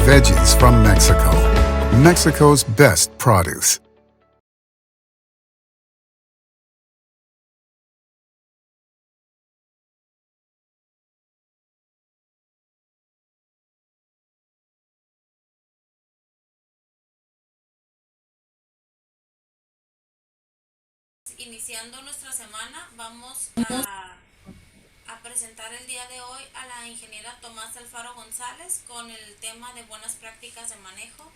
veggies from Mexico. Mexico's best produce. Iniciando nuestra semana, vamos a presentar el día de hoy a la ingeniera Tomás Alfaro González con el tema de buenas prácticas de manejo.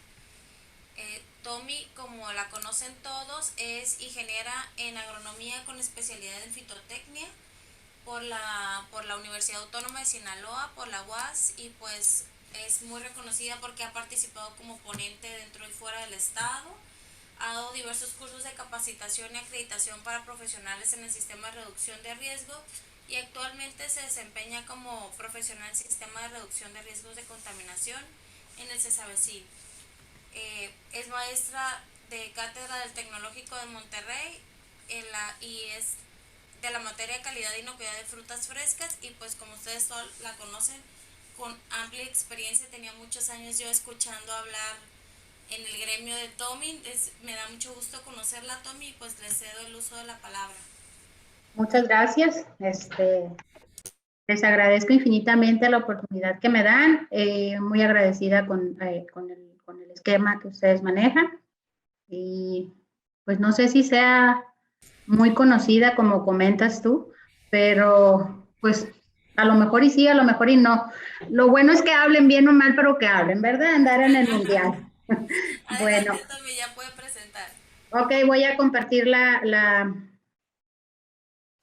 Tommy, como la conocen todos, es ingeniera en agronomía con especialidad en fitotecnia por la Universidad Autónoma de Sinaloa, por la UAS, y pues es muy reconocida porque ha participado como ponente dentro y fuera del estado. Ha dado diversos cursos de capacitación y acreditación para profesionales en el sistema de reducción de riesgo y actualmente se desempeña como profesional en sistema de reducción de riesgos de contaminación en el CESABECIL. Es maestra de cátedra del Tecnológico de Monterrey y es de la materia de calidad e inocuidad de frutas frescas, y pues como ustedes todos la conocen, con amplia experiencia. Tenía muchos años yo escuchando hablar en el gremio de Tommy. Me da mucho gusto conocerla, Tommy, y pues le cedo el uso de la palabra. Muchas gracias. Les agradezco infinitamente la oportunidad que me dan. Muy agradecida con el esquema que ustedes manejan. Y pues no sé si sea muy conocida como comentas tú, pero pues a lo mejor y sí, a lo mejor y no. Lo bueno es que hablen bien o mal, pero que hablen, ¿verdad? Andar en el mundial. Bueno, Adelante, Tommy, ya puede presentar. ok, voy a compartir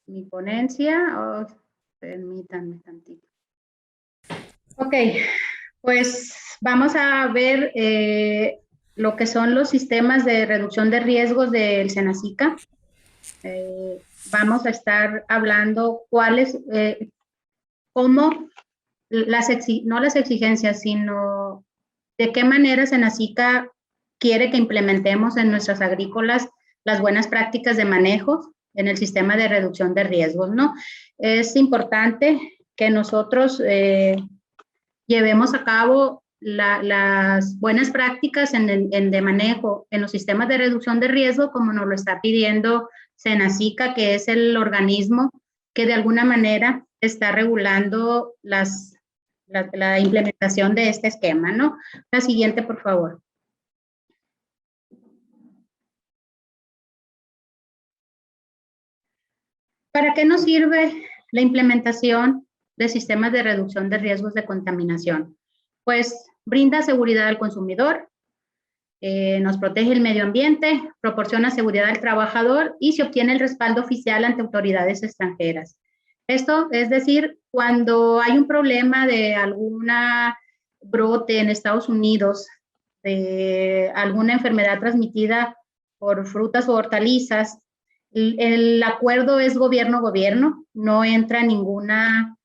mi ponencia. Oh, permítanme tantito. Ok, pues vamos a ver lo que son los sistemas de reducción de riesgos del SENACICA. Vamos a estar hablando cómo, no las exigencias, sino de qué manera SENACICA quiere que implementemos en nuestras agrícolas las buenas prácticas de manejo en el sistema de reducción de riesgos, ¿no? Es importante que nosotros llevemos a cabo las buenas prácticas de manejo en los sistemas de reducción de riesgo, como nos lo está pidiendo SENACICA, que es el organismo que de alguna manera está regulando la implementación de este esquema, ¿no? La siguiente, por favor. ¿Para qué nos sirve la implementación de sistemas de reducción de riesgos de contaminación? Pues brinda seguridad al consumidor, nos protege el medio ambiente, proporciona seguridad al trabajador y se obtiene el respaldo oficial ante autoridades extranjeras. Esto es decir, cuando hay un problema de alguna brote en Estados Unidos, de alguna enfermedad transmitida por frutas o hortalizas, el acuerdo es gobierno-gobierno, no entra ninguna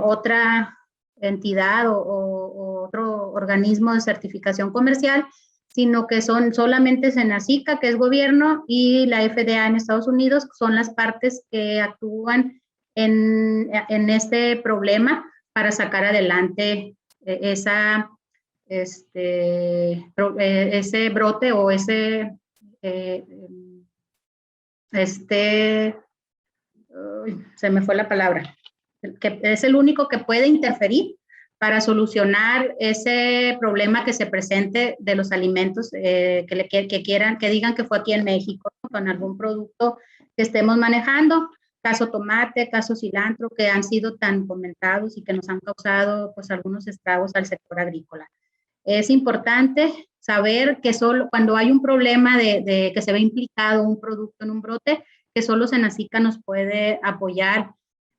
otra entidad o otro organismo de certificación comercial, sino que son solamente SENACICA, que es gobierno, y la FDA en Estados Unidos, son las partes que actúan en este problema para sacar adelante ese brote o se me fue la palabra, que es el único que puede interferir para solucionar ese problema que se presente de los alimentos que digan que fue aquí en México, ¿no? Con algún producto que estemos manejando, caso tomate, caso cilantro, que han sido tan comentados y que nos han causado pues algunos estragos al sector agrícola. Es importante saber que solo cuando hay un problema de que se ve implicado un producto en un brote, que solo SENACICA nos puede apoyar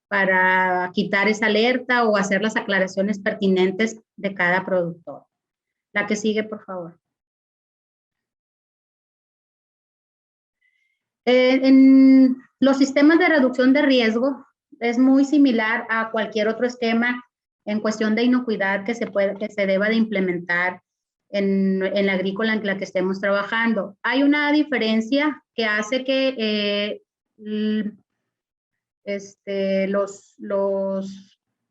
para quitar esa alerta o hacer las aclaraciones pertinentes de cada productor. La que sigue, por favor. En los sistemas de reducción de riesgo es muy similar a cualquier otro esquema en cuestión de inocuidad que se deba de implementar en la agrícola en la que estemos trabajando. Hay una diferencia que hace que los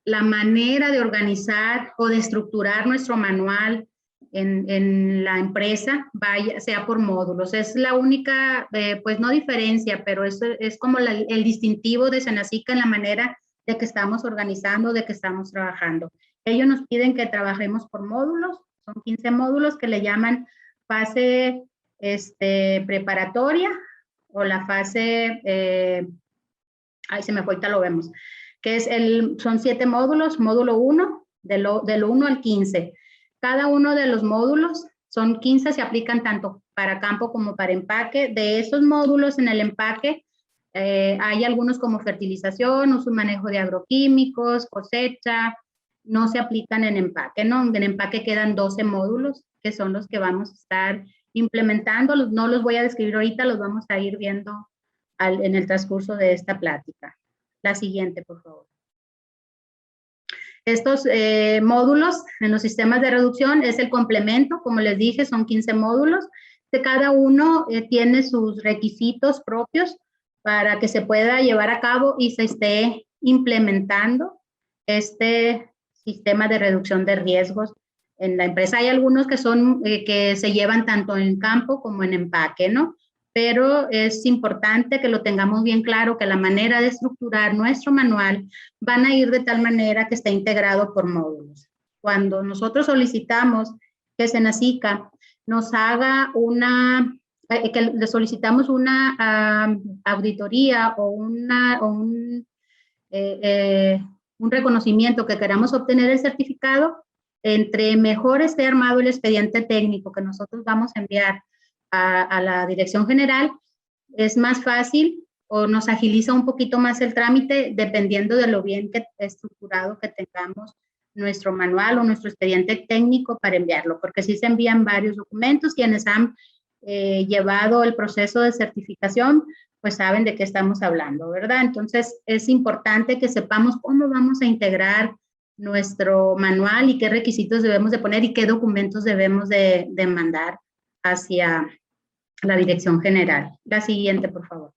la manera de organizar o de estructurar nuestro manual en la empresa sea por módulos. Es la única, pues no diferencia, pero es como el distintivo de Senacica en la manera de que estamos organizando, de que estamos trabajando. Ellos nos piden que trabajemos por módulos, son 15 módulos que le llaman fase preparatoria o la fase, ahí se me fue, ahorita lo vemos, que son 7 módulos, módulo 1, del 1 al 15. Cada uno de los módulos, son 15, se aplican tanto para campo como para empaque. De esos módulos en el empaque, hay algunos como fertilización, uso y manejo de agroquímicos, cosecha, no se aplican en empaque, ¿no? En empaque quedan 12 módulos, que son los que vamos a estar implementando. No los voy a describir ahorita, los vamos a ir viendo en el transcurso de esta plática. La siguiente, por favor. Estos módulos en los sistemas de reducción es el complemento, como les dije, son 15 módulos. De cada uno tiene sus requisitos propios para que se pueda llevar a cabo y se esté implementando este sistema de reducción de riesgos en la empresa. Hay algunos que que se llevan tanto en campo como en empaque, ¿no? Pero es importante que lo tengamos bien claro, que la manera de estructurar nuestro manual van a ir de tal manera que esté integrado por módulos. Cuando nosotros solicitamos que Senacica nos haga que le solicitamos una auditoría o un reconocimiento que queramos obtener el certificado, entre mejor esté armado el expediente técnico que nosotros vamos a enviar a la dirección general, es más fácil o nos agiliza un poquito más el trámite dependiendo de lo bien estructurado que tengamos nuestro manual o nuestro expediente técnico para enviarlo, porque sí se envían varios documentos. Quienes han llevado el proceso de certificación, pues saben de qué estamos hablando, ¿verdad? Entonces es importante que sepamos cómo vamos a integrar nuestro manual y qué requisitos debemos de poner y qué documentos debemos de mandar hacia la dirección general. La siguiente, por favor.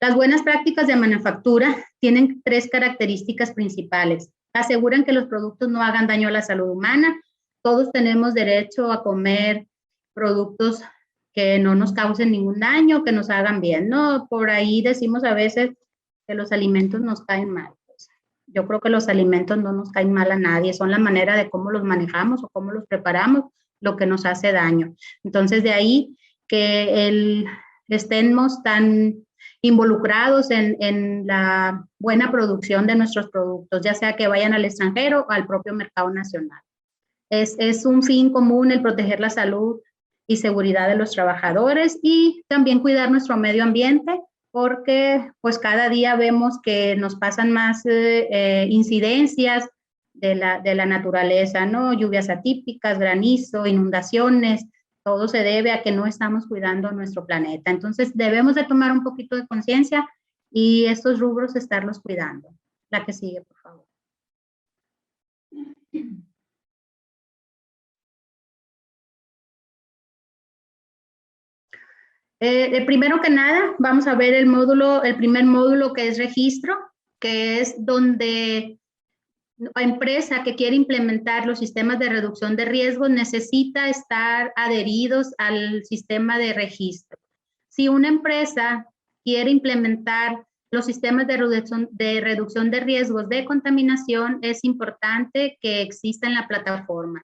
Las buenas prácticas de manufactura tienen 3 características principales. Aseguran que los productos no hagan daño a la salud humana. Todos tenemos derecho a comer productos que no nos causen ningún daño, que nos hagan bien, ¿no? Por ahí decimos a veces que los alimentos nos caen mal. Pues, yo creo que los alimentos no nos caen mal a nadie, son la manera de cómo los manejamos o cómo los preparamos lo que nos hace daño. Entonces, de ahí que estemos tan involucrados en la buena producción de nuestros productos, ya sea que vayan al extranjero o al propio mercado nacional. Es un fin común el proteger la salud y seguridad de los trabajadores y también cuidar nuestro medio ambiente, porque pues cada día vemos que nos pasan más incidencias de la naturaleza, ¿no? Lluvias atípicas, granizo, inundaciones, todo se debe a que no estamos cuidando nuestro planeta. Entonces debemos de tomar un poquito de conciencia y estos rubros estarlos cuidando. La que sigue, por favor. Primero que nada, vamos a ver el primer módulo que es registro, que es donde la empresa que quiere implementar los sistemas de reducción de riesgos necesita estar adheridos al sistema de registro. Si una empresa quiere implementar los sistemas de reducción de riesgos de contaminación, es importante que exista en la plataforma.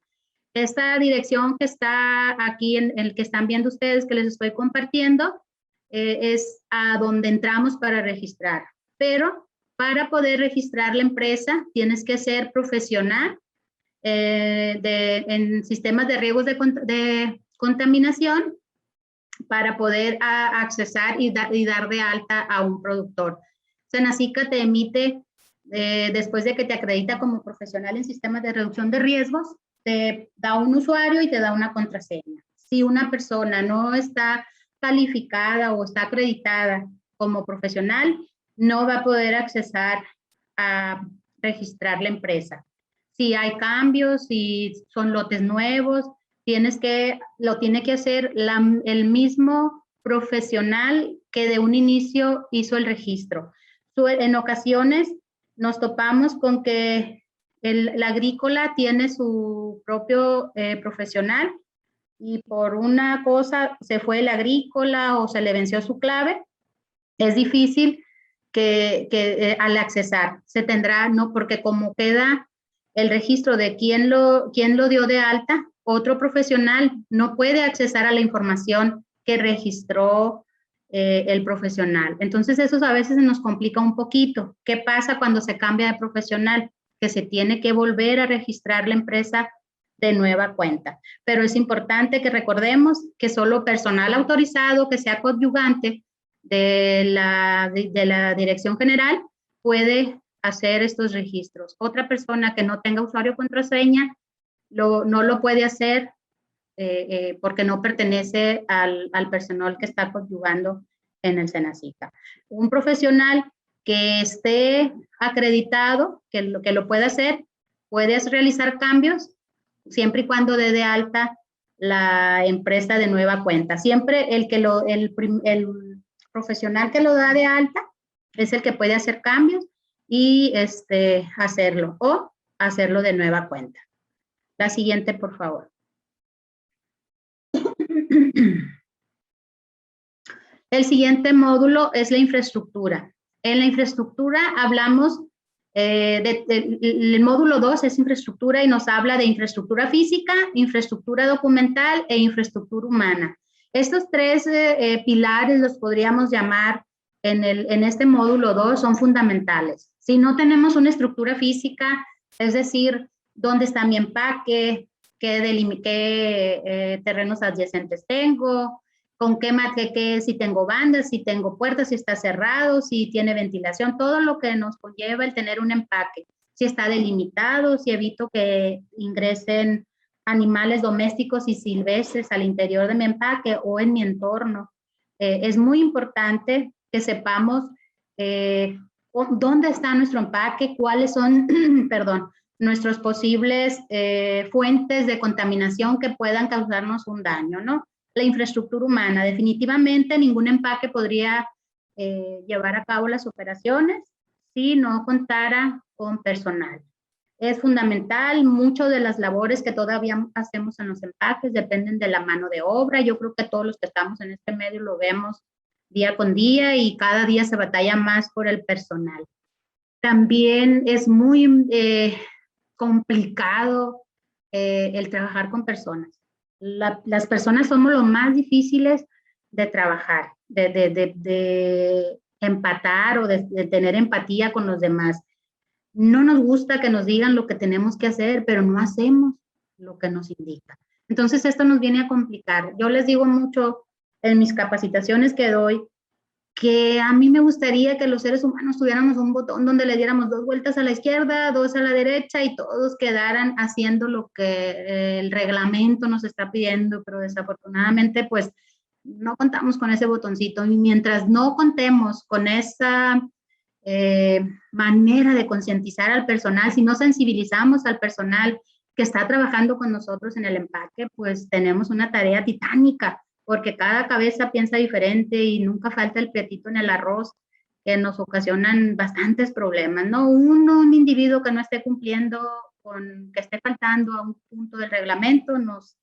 Esta dirección que está aquí, en el que están viendo ustedes, que les estoy compartiendo, es a donde entramos para registrar. Pero para poder registrar la empresa, tienes que ser profesional en sistemas de riesgos de contaminación para poder accesar y dar de alta a un productor. Senacica te emite, después de que te acredita como profesional en sistemas de reducción de riesgos, te da un usuario y te da una contraseña. Si una persona no está calificada o está acreditada como profesional, no va a poder accesar a registrar la empresa. Si hay cambios, si son lotes nuevos, lo tiene que hacer el mismo profesional que de un inicio hizo el registro. en ocasiones nos topamos con que la agrícola tiene su propio profesional y por una cosa se fue el agrícola o se le venció su clave. Es difícil que al accesar se tendrá, no, porque como queda el registro de quién lo dio de alta, otro profesional no puede accesar a la información que registró el profesional. Entonces eso a veces nos complica un poquito. ¿Qué pasa cuando se cambia de profesional? Que se tiene que volver a registrar la empresa de nueva cuenta. Pero es importante que recordemos que solo personal autorizado que sea coadyuvante de la dirección general puede hacer estos registros. Otra persona que no tenga usuario o contraseña no lo puede hacer porque no pertenece al personal que está coadyuvando en el Senacica. Un profesional que esté acreditado, que lo pueda hacer, puede realizar cambios siempre y cuando dé de alta la empresa de nueva cuenta. Siempre el profesional que lo da de alta es el que puede hacer cambios y hacerlo o hacerlo de nueva cuenta. La siguiente, por favor. El siguiente módulo es la infraestructura. En la infraestructura hablamos, el módulo 2 es infraestructura y nos habla de infraestructura física, infraestructura documental e infraestructura humana. Estos tres pilares los podríamos llamar en este módulo 2 son fundamentales. Si no tenemos una estructura física, es decir, dónde está mi empaque, qué terrenos adyacentes tengo, con si tengo bandas, si tengo puertas, si está cerrado, si tiene ventilación, todo lo que nos conlleva el tener un empaque, si está delimitado, si evito que ingresen animales domésticos y silvestres al interior de mi empaque o en mi entorno. Es muy importante que sepamos dónde está nuestro empaque, cuáles son, perdón, nuestros posibles fuentes de contaminación que puedan causarnos un daño, ¿no? La infraestructura humana, definitivamente ningún empaque podría llevar a cabo las operaciones si no contara con personal. Es fundamental, muchas de las labores que todavía hacemos en los empaques dependen de la mano de obra. Yo creo que todos los que estamos en este medio lo vemos día con día y cada día se batalla más por el personal. También es muy complicado el trabajar con personas. Las personas somos los más difíciles de trabajar, de empatar o de tener empatía con los demás. No nos gusta que nos digan lo que tenemos que hacer, pero no hacemos lo que nos indica. Entonces esto nos viene a complicar. Yo les digo mucho en mis capacitaciones que doy, que a mí me gustaría que los seres humanos tuviéramos un botón donde le diéramos 2 vueltas a la izquierda, 2 a la derecha y todos quedaran haciendo lo que el reglamento nos está pidiendo, pero desafortunadamente pues no contamos con ese botoncito y mientras no contemos con esa manera de concientizar al personal, si no sensibilizamos al personal que está trabajando con nosotros en el empaque, pues tenemos una tarea titánica porque cada cabeza piensa diferente y nunca falta el prietito en el arroz que nos ocasionan bastantes problemas, ¿no? Un individuo que no esté cumpliendo que esté faltando a un punto del reglamento nos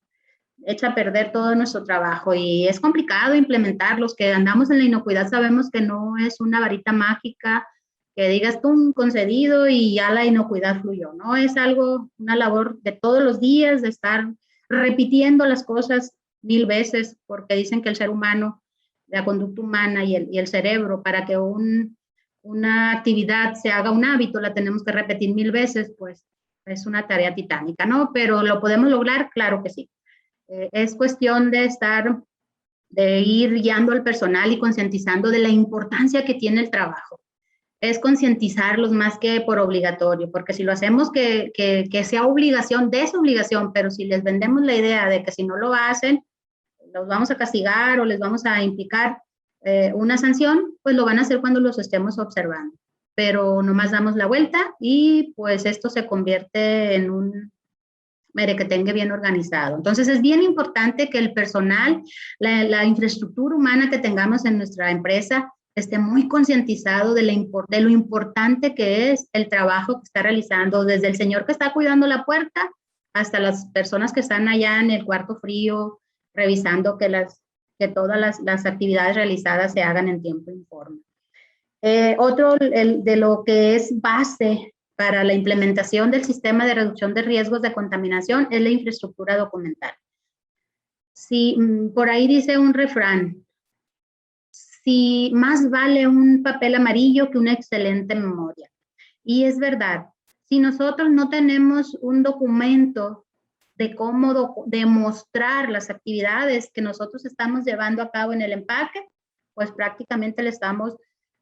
echa a perder todo nuestro trabajo y es complicado implementar. Los que andamos en la inocuidad sabemos que no es una varita mágica que digas tú concedido y ya la inocuidad fluyó, ¿no? Es algo, una labor de todos los días, de estar repitiendo las cosas 1000 veces, porque dicen que el ser humano, la conducta humana y el cerebro, para que una actividad se haga un hábito, la tenemos que repetir 1000 veces, pues es una tarea titánica, ¿no? Pero ¿lo podemos lograr? Claro que sí. Es cuestión de ir guiando al personal y concientizando de la importancia que tiene el trabajo. Es concientizarlos más que por obligatorio, porque si lo hacemos que sea obligación, desobligación, pero si les vendemos la idea de que si no lo hacen, los vamos a castigar o les vamos a implicar una sanción, pues lo van a hacer cuando los estemos observando. Pero nomás damos la vuelta y pues esto se convierte en un merequetengue bien organizado. Entonces es bien importante que el personal, la infraestructura humana que tengamos en nuestra empresa esté muy concientizado de lo importante que es el trabajo que está realizando, desde el señor que está cuidando la puerta hasta las personas que están allá en el cuarto frío, revisando que todas las actividades realizadas se hagan en tiempo y forma. Otro de lo que es base para la implementación del sistema de reducción de riesgos de contaminación es la infraestructura documental. Si por ahí dice un refrán, si más vale un papel amarillo que una excelente memoria. Y es verdad, si nosotros no tenemos un documento de cómo demostrar las actividades que nosotros estamos llevando a cabo en el empaque, pues prácticamente le estamos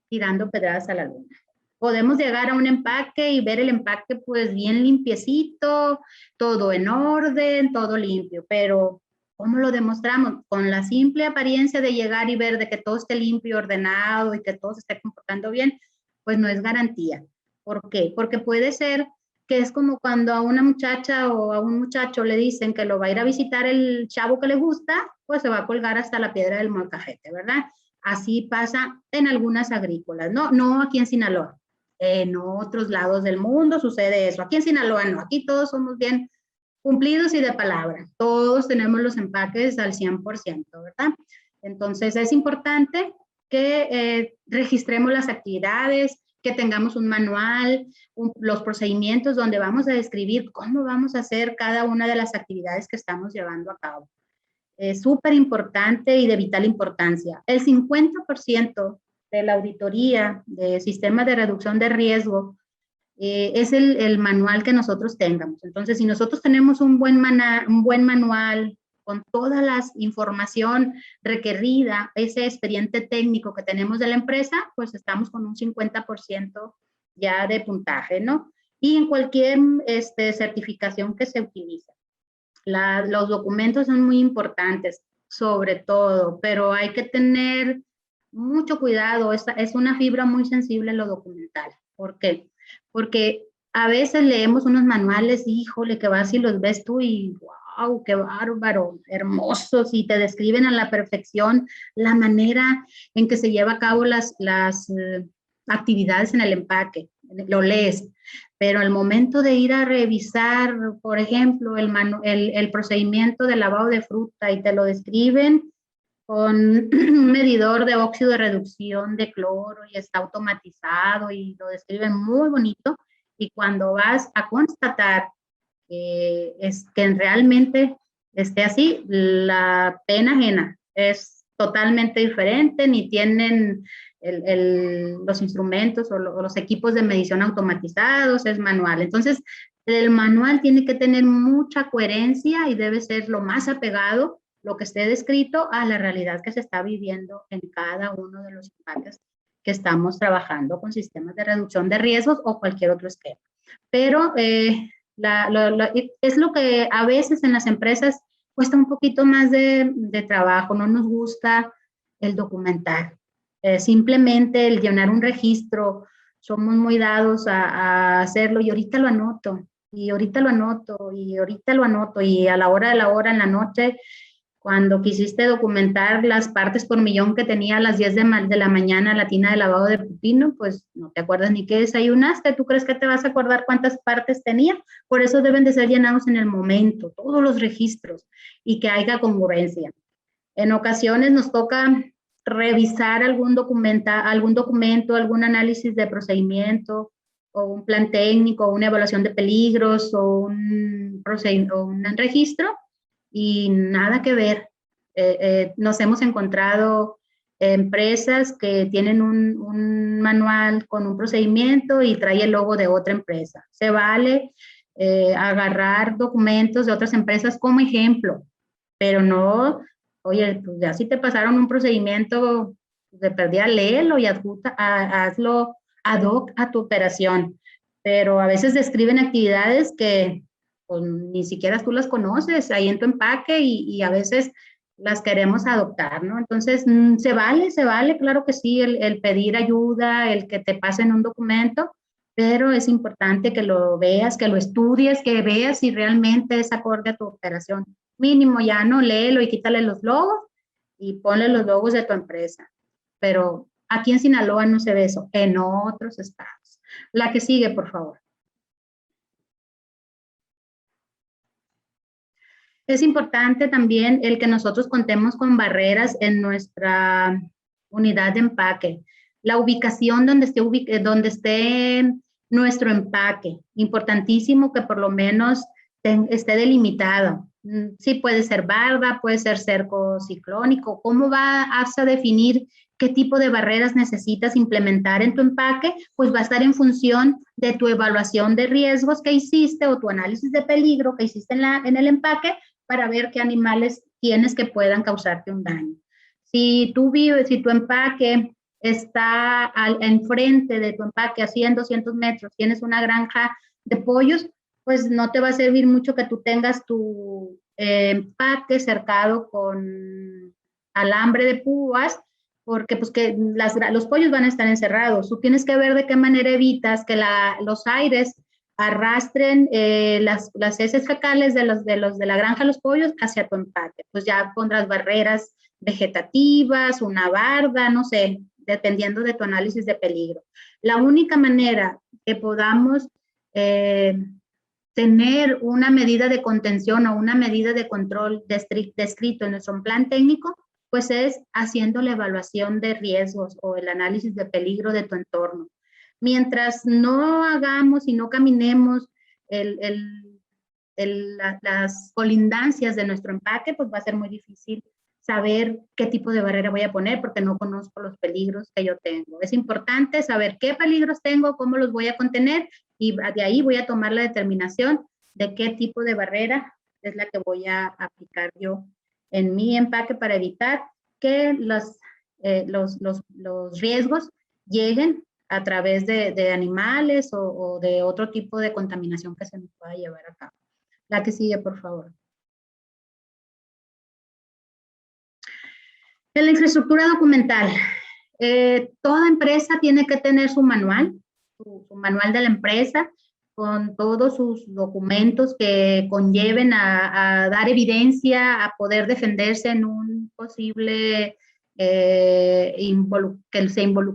tirando pedradas a la luna. Podemos llegar a un empaque y ver el empaque pues bien limpiecito, todo en orden, todo limpio, pero ¿cómo lo demostramos? Con la simple apariencia de llegar y ver de que todo esté limpio, ordenado y que todo se esté comportando bien, pues no es garantía. ¿Por qué? Porque puede ser que es como cuando a una muchacha o a un muchacho le dicen que lo va a ir a visitar el chavo que le gusta, pues se va a colgar hasta la piedra del molcajete, ¿verdad? Así pasa en algunas agrícolas, no aquí en Sinaloa. En otros lados del mundo sucede eso. Aquí en Sinaloa no, aquí todos somos bien cumplidos y de palabra. Todos tenemos los empaques al 100%, ¿verdad? Entonces es importante que registremos las actividades, que tengamos un manual, los procedimientos donde vamos a describir cómo vamos a hacer cada una de las actividades que estamos llevando a cabo. Es súper importante y de vital importancia. El 50% de la auditoría de sistemas de reducción de riesgo es el manual que nosotros tengamos. Entonces, si nosotros tenemos un buen manual con toda la información requerida, ese expediente técnico que tenemos de la empresa, pues estamos con un 50% ya de puntaje, ¿no? Y en cualquier certificación que se utilice. Los documentos son muy importantes, sobre todo, pero hay que tener mucho cuidado. Es una fibra muy sensible lo documental. ¿Por qué? Porque a veces leemos unos manuales, híjole, que vas y los ves tú y wow, qué bárbaro, hermosos, y te describen a la perfección la manera en que se lleva a cabo las actividades en el empaque. Lo lees, pero al momento de ir a revisar, por ejemplo, el procedimiento de lavado de fruta y te lo describen con un medidor de óxido de reducción de cloro y está automatizado y lo describen muy bonito, y cuando vas a constatar que realmente esté así, la pena ajena es totalmente diferente, ni tienen los instrumentos o los equipos de medición automatizados, es manual. Entonces, el manual tiene que tener mucha coherencia y debe ser lo más apegado lo que esté descrito a la realidad que se está viviendo en cada uno de los empaques que estamos trabajando con sistemas de reducción de riesgos o cualquier otro esquema. Pero es lo que a veces en las empresas cuesta un poquito más de trabajo, no nos gusta el documentar. Simplemente el llenar un registro, somos muy dados a hacerlo y ahorita lo anoto, y ahorita lo anoto, y ahorita lo anoto, y a la hora de la hora, en la noche, cuando quisiste documentar las partes por millón que tenía a las 10 de la mañana la tina de lavado de pepino, pues no te acuerdas ni qué desayunaste. ¿Tú crees que te vas a acordar cuántas partes tenía? Por eso deben de ser llenados en el momento, todos los registros, y que haya congruencia. En ocasiones nos toca revisar algún documento, algún análisis de procedimiento, o un plan técnico, una evaluación de peligros, o un registro, y nada que ver. Nos hemos encontrado empresas que tienen un manual con un procedimiento y trae el logo de otra empresa. Se vale agarrar documentos de otras empresas como ejemplo, pero no, oye, pues ya si te pasaron un procedimiento de perdida, léelo y hazlo ad hoc a tu operación. Pero a veces describen actividades que pues, ni siquiera tú las conoces ahí en tu empaque y a veces las queremos adoptar, ¿no? Entonces, se vale, claro que sí, el pedir ayuda, el que te pasen un documento, pero es importante que lo veas, que lo estudies, que veas si realmente es acorde a tu operación. Mínimo ya, ¿no? Léelo y quítale los logos y ponle los logos de tu empresa. Pero Aquí en Sinaloa no se ve eso, en otros estados. La que sigue, por favor. Es importante también el que nosotros contemos con barreras en nuestra unidad de empaque. La ubicación donde esté nuestro empaque. Importantísimo que por lo menos esté delimitado. Sí, puede ser barda, puede ser cerco ciclónico. ¿Cómo vas a definir qué tipo de barreras necesitas implementar en tu empaque? Pues va a estar en función de tu evaluación de riesgos que hiciste o tu análisis de peligro que hiciste en el empaque, para ver qué animales tienes que puedan causarte un daño. Si tu empaque está enfrente de tu empaque a 100, 200 metros, tienes una granja de pollos, pues no te va a servir mucho que tú tengas tu empaque cercado con alambre de púas, porque pues los pollos van a estar encerrados. Tú tienes que ver de qué manera evitas que los aires arrastren las heces fecales de la granja de los pollos hacia tu empaque. Pues ya pondrás barreras vegetativas, una barda, no sé, dependiendo de tu análisis de peligro. La única manera que podamos tener una medida de contención o una medida de control descrito en nuestro plan técnico, pues es haciendo la evaluación de riesgos o el análisis de peligro de tu entorno. Mientras no hagamos y no caminemos las colindancias de nuestro empaque, pues va a ser muy difícil saber qué tipo de barrera voy a poner porque no conozco los peligros que yo tengo. Es importante saber qué peligros tengo, cómo los voy a contener y de ahí voy a tomar la determinación de qué tipo de barrera es la que voy a aplicar yo en mi empaque para evitar que los riesgos lleguen a través de animales o de otro tipo de contaminación que se nos pueda llevar a cabo. La que sigue, por favor. En la infraestructura documental, toda empresa tiene que tener su manual, su manual de la empresa, con todos sus documentos que conlleven a dar evidencia, a poder defenderse en un posible que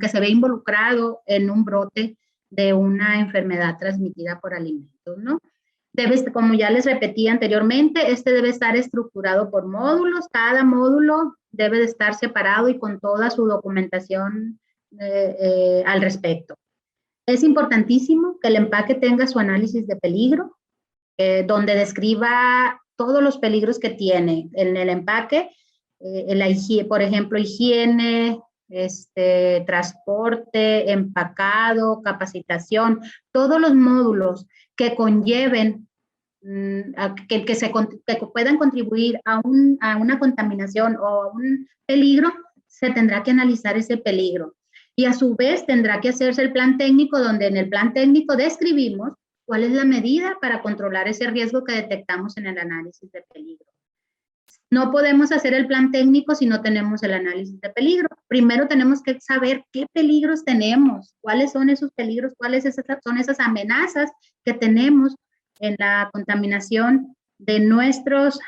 se ve involucrado en un brote de una enfermedad transmitida por alimentos, ¿no? Como ya les repetí anteriormente, debe estar estructurado por módulos. Cada módulo debe de estar separado y con toda su documentación al respecto. Es importantísimo que el empaque tenga su análisis de peligro, donde describa todos los peligros que tiene en el empaque, por ejemplo, higiene, transporte, empacado, capacitación, todos los módulos que conlleven, que puedan contribuir a una contaminación o a un peligro, se tendrá que analizar ese peligro. Y a su vez tendrá que hacerse el plan técnico, donde en el plan técnico describimos cuál es la medida para controlar ese riesgo que detectamos en el análisis de peligro. No podemos hacer el plan técnico si no tenemos el análisis de peligro. Primero tenemos que saber qué peligros tenemos, cuáles son esos peligros, cuáles son esas amenazas que tenemos en la contaminación de nuestros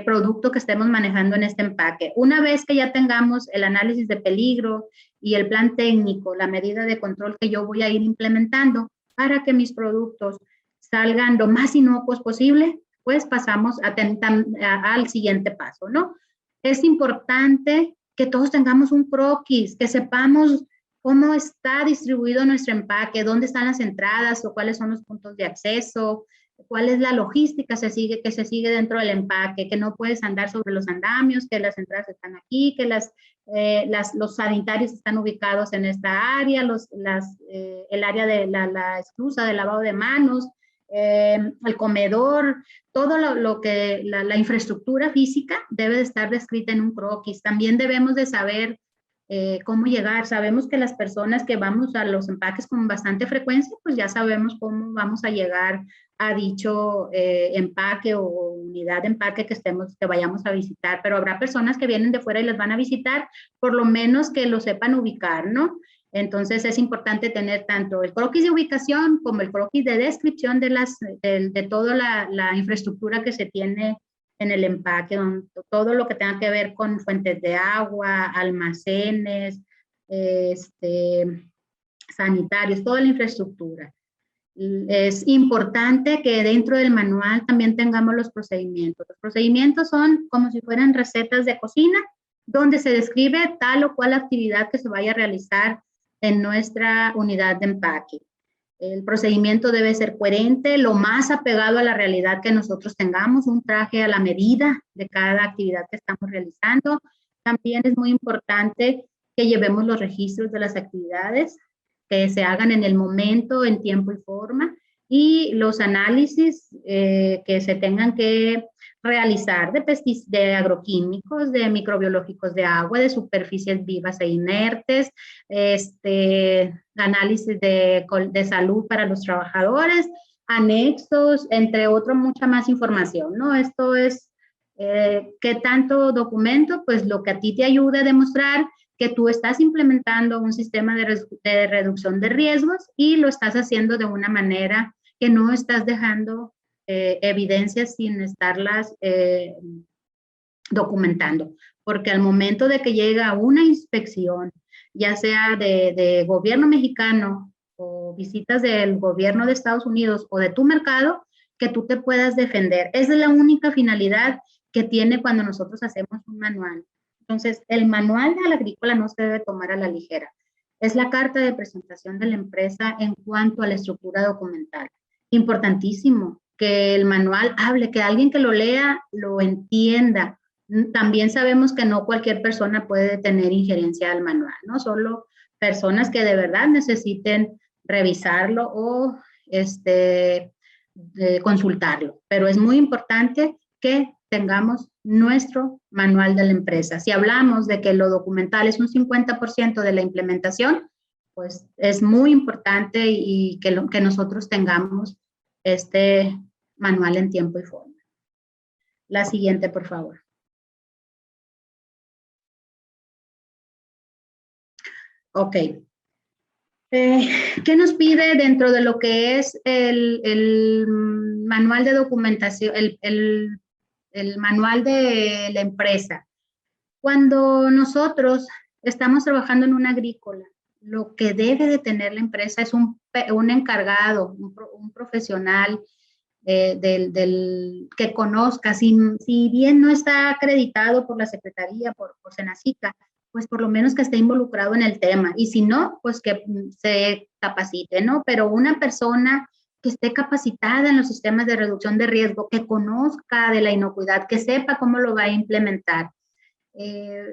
productos que estemos manejando en este empaque. Una vez que ya tengamos el análisis de peligro y el plan técnico, la medida de control que yo voy a ir implementando para que mis productos salgan lo más inocuos posible, pues pasamos al siguiente paso, ¿no? Es importante que todos tengamos un croquis, que sepamos cómo está distribuido nuestro empaque, dónde están las entradas o cuáles son los puntos de acceso, cuál es la logística que se sigue dentro del empaque, que no puedes andar sobre los andamios, que las entradas están aquí, que los sanitarios están ubicados en esta área, el área de la esclusa de lavado de manos, el comedor, todo la infraestructura física debe de estar descrita en un croquis. También debemos de saber cómo llegar. Sabemos que las personas que vamos a los empaques con bastante frecuencia, pues ya sabemos cómo vamos a llegar a dicho empaque o unidad de empaque que vayamos a visitar, pero habrá personas que vienen de fuera y las van a visitar, por lo menos que lo sepan ubicar, ¿no? Entonces es importante tener tanto el croquis de ubicación como el croquis de descripción de toda la infraestructura que se tiene en el empaque, todo lo que tenga que ver con fuentes de agua, almacenes, sanitarios, toda la infraestructura. Es importante que dentro del manual también tengamos los procedimientos. Los procedimientos son como si fueran recetas de cocina, donde se describe tal o cual actividad que se vaya a realizar en nuestra unidad de empaque. El procedimiento debe ser coherente, lo más apegado a la realidad que nosotros tengamos, un traje a la medida de cada actividad que estamos realizando. También es muy importante que llevemos los registros de las actividades, que se hagan en el momento, en tiempo y forma, y los análisis que se tengan que realizar de agroquímicos, de microbiológicos de agua, de superficies vivas e inertes, análisis de salud para los trabajadores, anexos, entre otros, mucha más información, ¿no? Esto es, ¿qué tanto documento? Pues lo que a ti te ayude a demostrar que tú estás implementando un sistema de reducción de riesgos y lo estás haciendo de una manera que no estás dejando evidencias sin estarlas documentando. Porque al momento de que llega una inspección, ya sea de gobierno mexicano o visitas del gobierno de Estados Unidos o de tu mercado, que tú te puedas defender. Esa es la única finalidad que tiene cuando nosotros hacemos un manual. Entonces, el manual de la agrícola no se debe tomar a la ligera. Es la carta de presentación de la empresa en cuanto a la estructura documental. Importantísimo que el manual hable, que alguien que lo lea lo entienda. También sabemos que no cualquier persona puede tener injerencia al manual, ¿no? Solo personas que de verdad necesiten revisarlo o consultarlo. Pero es muy importante que tengamos nuestro manual de la empresa. Si hablamos de que lo documental es un 50% de la implementación, pues es muy importante y que nosotros tengamos este manual en tiempo y forma. La siguiente, por favor. Ok. ¿Qué nos pide dentro de lo que es el manual de documentación, el manual de la empresa? Cuando nosotros estamos trabajando en una agrícola, lo que debe de tener la empresa es un encargado, un profesional que conozca, si bien no está acreditado por la Secretaría, por Senacica, pues por lo menos que esté involucrado en el tema, y si no, pues que se capacite, ¿no? Pero una persona que esté capacitada en los sistemas de reducción de riesgo, que conozca de la inocuidad, que sepa cómo lo va a implementar.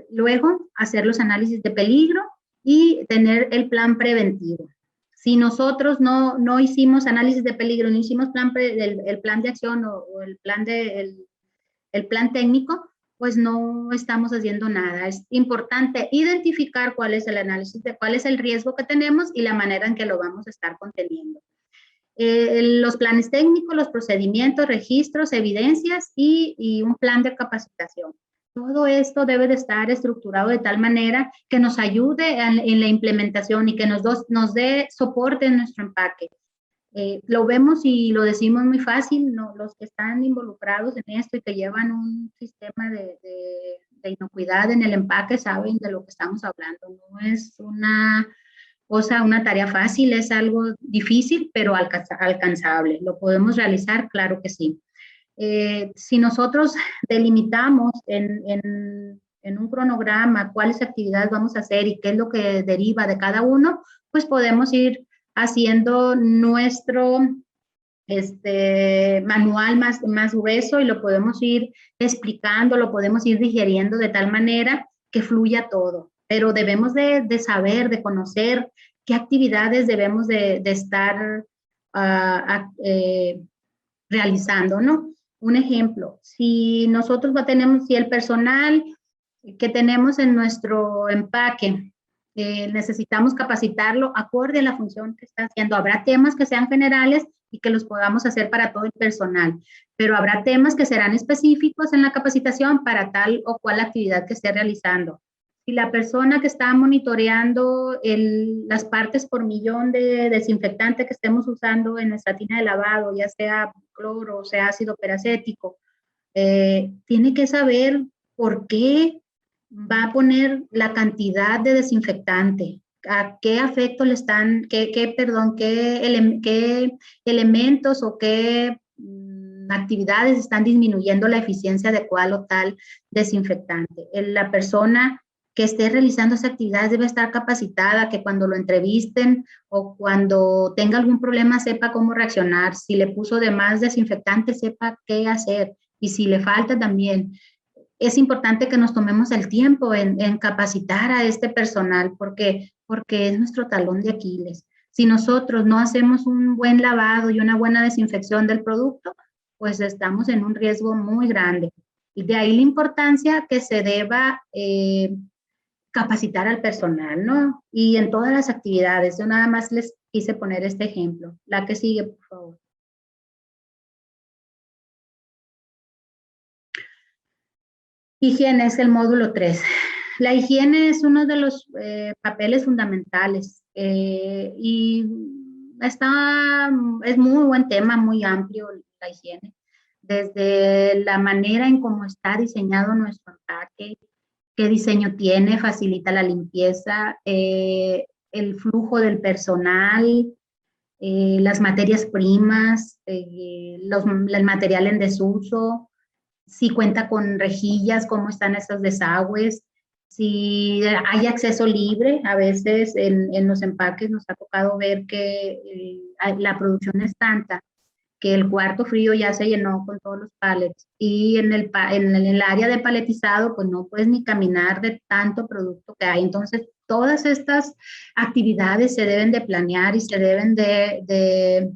Luego, hacer los análisis de peligro y tener el plan preventivo. Si nosotros no hicimos análisis de peligro, no hicimos el plan de acción o el plan técnico, pues no estamos haciendo nada. Es importante identificar cuál es el análisis cuál es el riesgo que tenemos y la manera en que lo vamos a estar conteniendo. Los planes técnicos, los procedimientos, registros, evidencias y un plan de capacitación. Todo esto debe de estar estructurado de tal manera que nos ayude en la implementación y que nos dé soporte en nuestro empaque. Lo vemos y lo decimos muy fácil, ¿no? Los que están involucrados en esto y que llevan un sistema de inocuidad en el empaque saben de lo que estamos hablando. No es una tarea fácil, es algo difícil, pero alcanzable. ¿Lo podemos realizar? Claro que sí. Si nosotros delimitamos en un cronograma cuáles actividades vamos a hacer y qué es lo que deriva de cada uno, pues podemos ir haciendo nuestro manual más grueso y lo podemos ir explicando, lo podemos ir digeriendo de tal manera que fluya todo. Pero debemos de saber, de conocer qué actividades debemos de estar realizando, ¿no? Un ejemplo, si nosotros si el personal que tenemos en nuestro empaque necesitamos capacitarlo acorde a la función que está haciendo. Habrá temas que sean generales y que los podamos hacer para todo el personal, pero habrá temas que serán específicos en la capacitación para tal o cual actividad que esté realizando. Si la persona que está monitoreando las partes por millón de desinfectante que estemos usando en nuestra tina de lavado, ya sea cloro o sea ácido peracético, tiene que saber por qué va a poner la cantidad de desinfectante, a qué afecto le están, qué elementos o qué actividades están disminuyendo la eficiencia de cual o tal desinfectante. La persona que esté realizando esa actividad debe estar capacitada, que cuando lo entrevisten o cuando tenga algún problema sepa cómo reaccionar. Si le puso de más desinfectante, sepa qué hacer. Y si le falta también, es importante que nos tomemos el tiempo en capacitar a este personal porque es nuestro talón de Aquiles. Si nosotros no hacemos un buen lavado y una buena desinfección del producto, pues estamos en un riesgo muy grande. Y de ahí la importancia que se deba capacitar al personal, ¿no? Y en todas las actividades. Yo nada más les quise poner este ejemplo. La que sigue, por favor. Higiene es el módulo 3. La higiene es uno de los papeles fundamentales y es muy buen tema, muy amplio la higiene. Desde la manera en cómo está diseñado nuestro empaque, qué diseño tiene, facilita la limpieza, el flujo del personal, las materias primas, el material en desuso, si cuenta con rejillas, cómo están esos desagües, si hay acceso libre. A veces en los empaques nos ha tocado ver que la producción es tanta que el cuarto frío ya se llenó con todos los pallets y en el área de paletizado pues no puedes ni caminar de tanto producto que hay. Entonces todas estas actividades se deben de planear y se deben de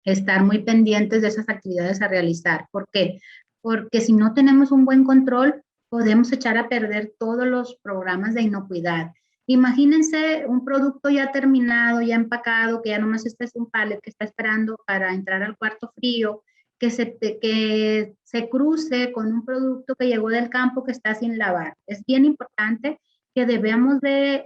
estar muy pendientes de esas actividades a realizar. ¿Por qué? Porque si no tenemos un buen control, podemos echar a perder todos los programas de inocuidad. Imagínense un producto ya terminado, ya empacado, que ya nomás este es un pallet que está esperando para entrar al cuarto frío, que se cruce con un producto que llegó del campo que está sin lavar. Es bien importante que debemos de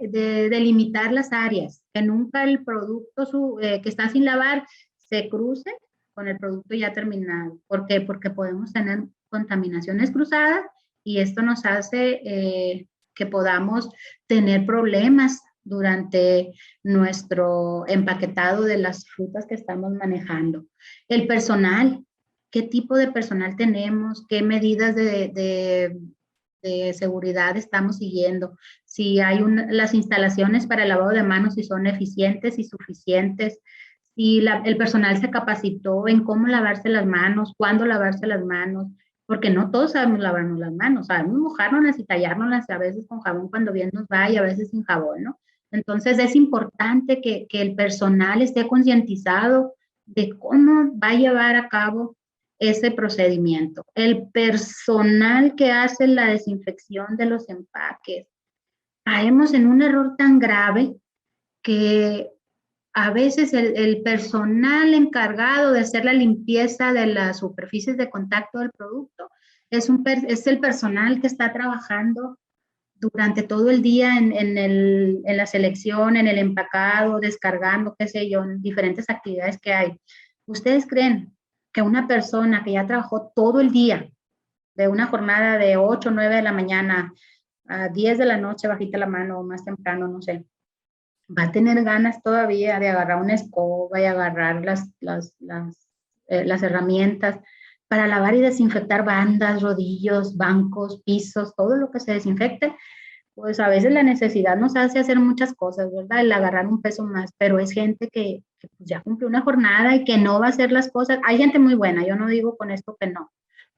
delimitar las áreas, que nunca el producto que está sin lavar se cruce con el producto ya terminado. ¿Por qué? Porque podemos tener contaminaciones cruzadas y esto nos hace que podamos tener problemas durante nuestro empaquetado de las frutas que estamos manejando. El personal, ¿qué tipo de personal tenemos? ¿Qué medidas de seguridad estamos siguiendo? Si hay las instalaciones para el lavado de manos, si son eficientes y suficientes, si el personal se capacitó en cómo lavarse las manos, cuándo lavarse las manos, porque no todos sabemos lavarnos las manos, sabemos mojárnoslas y tallárnoslas a veces con jabón cuando bien nos va y a veces sin jabón, ¿no? Entonces es importante que el personal esté concientizado de cómo va a llevar a cabo ese procedimiento. El personal que hace la desinfección de los empaques, caemos en un error tan grave que a veces el personal encargado de hacer la limpieza de las superficies de contacto del producto es el personal que está trabajando durante todo el día en la selección, en el empacado, descargando, qué sé yo, en diferentes actividades que hay. ¿Ustedes creen que una persona que ya trabajó todo el día, de una jornada de 8 o 9 de la mañana a 10 de la noche, bajita la mano o más temprano, no sé, va a tener ganas todavía de agarrar una escoba y agarrar las herramientas para lavar y desinfectar bandas, rodillos, bancos, pisos, todo lo que se desinfecte? Pues a veces la necesidad nos hace hacer muchas cosas, ¿verdad? El agarrar un peso más, pero es gente que pues ya cumplió una jornada y que no va a hacer las cosas. Hay gente muy buena, yo no digo con esto que no,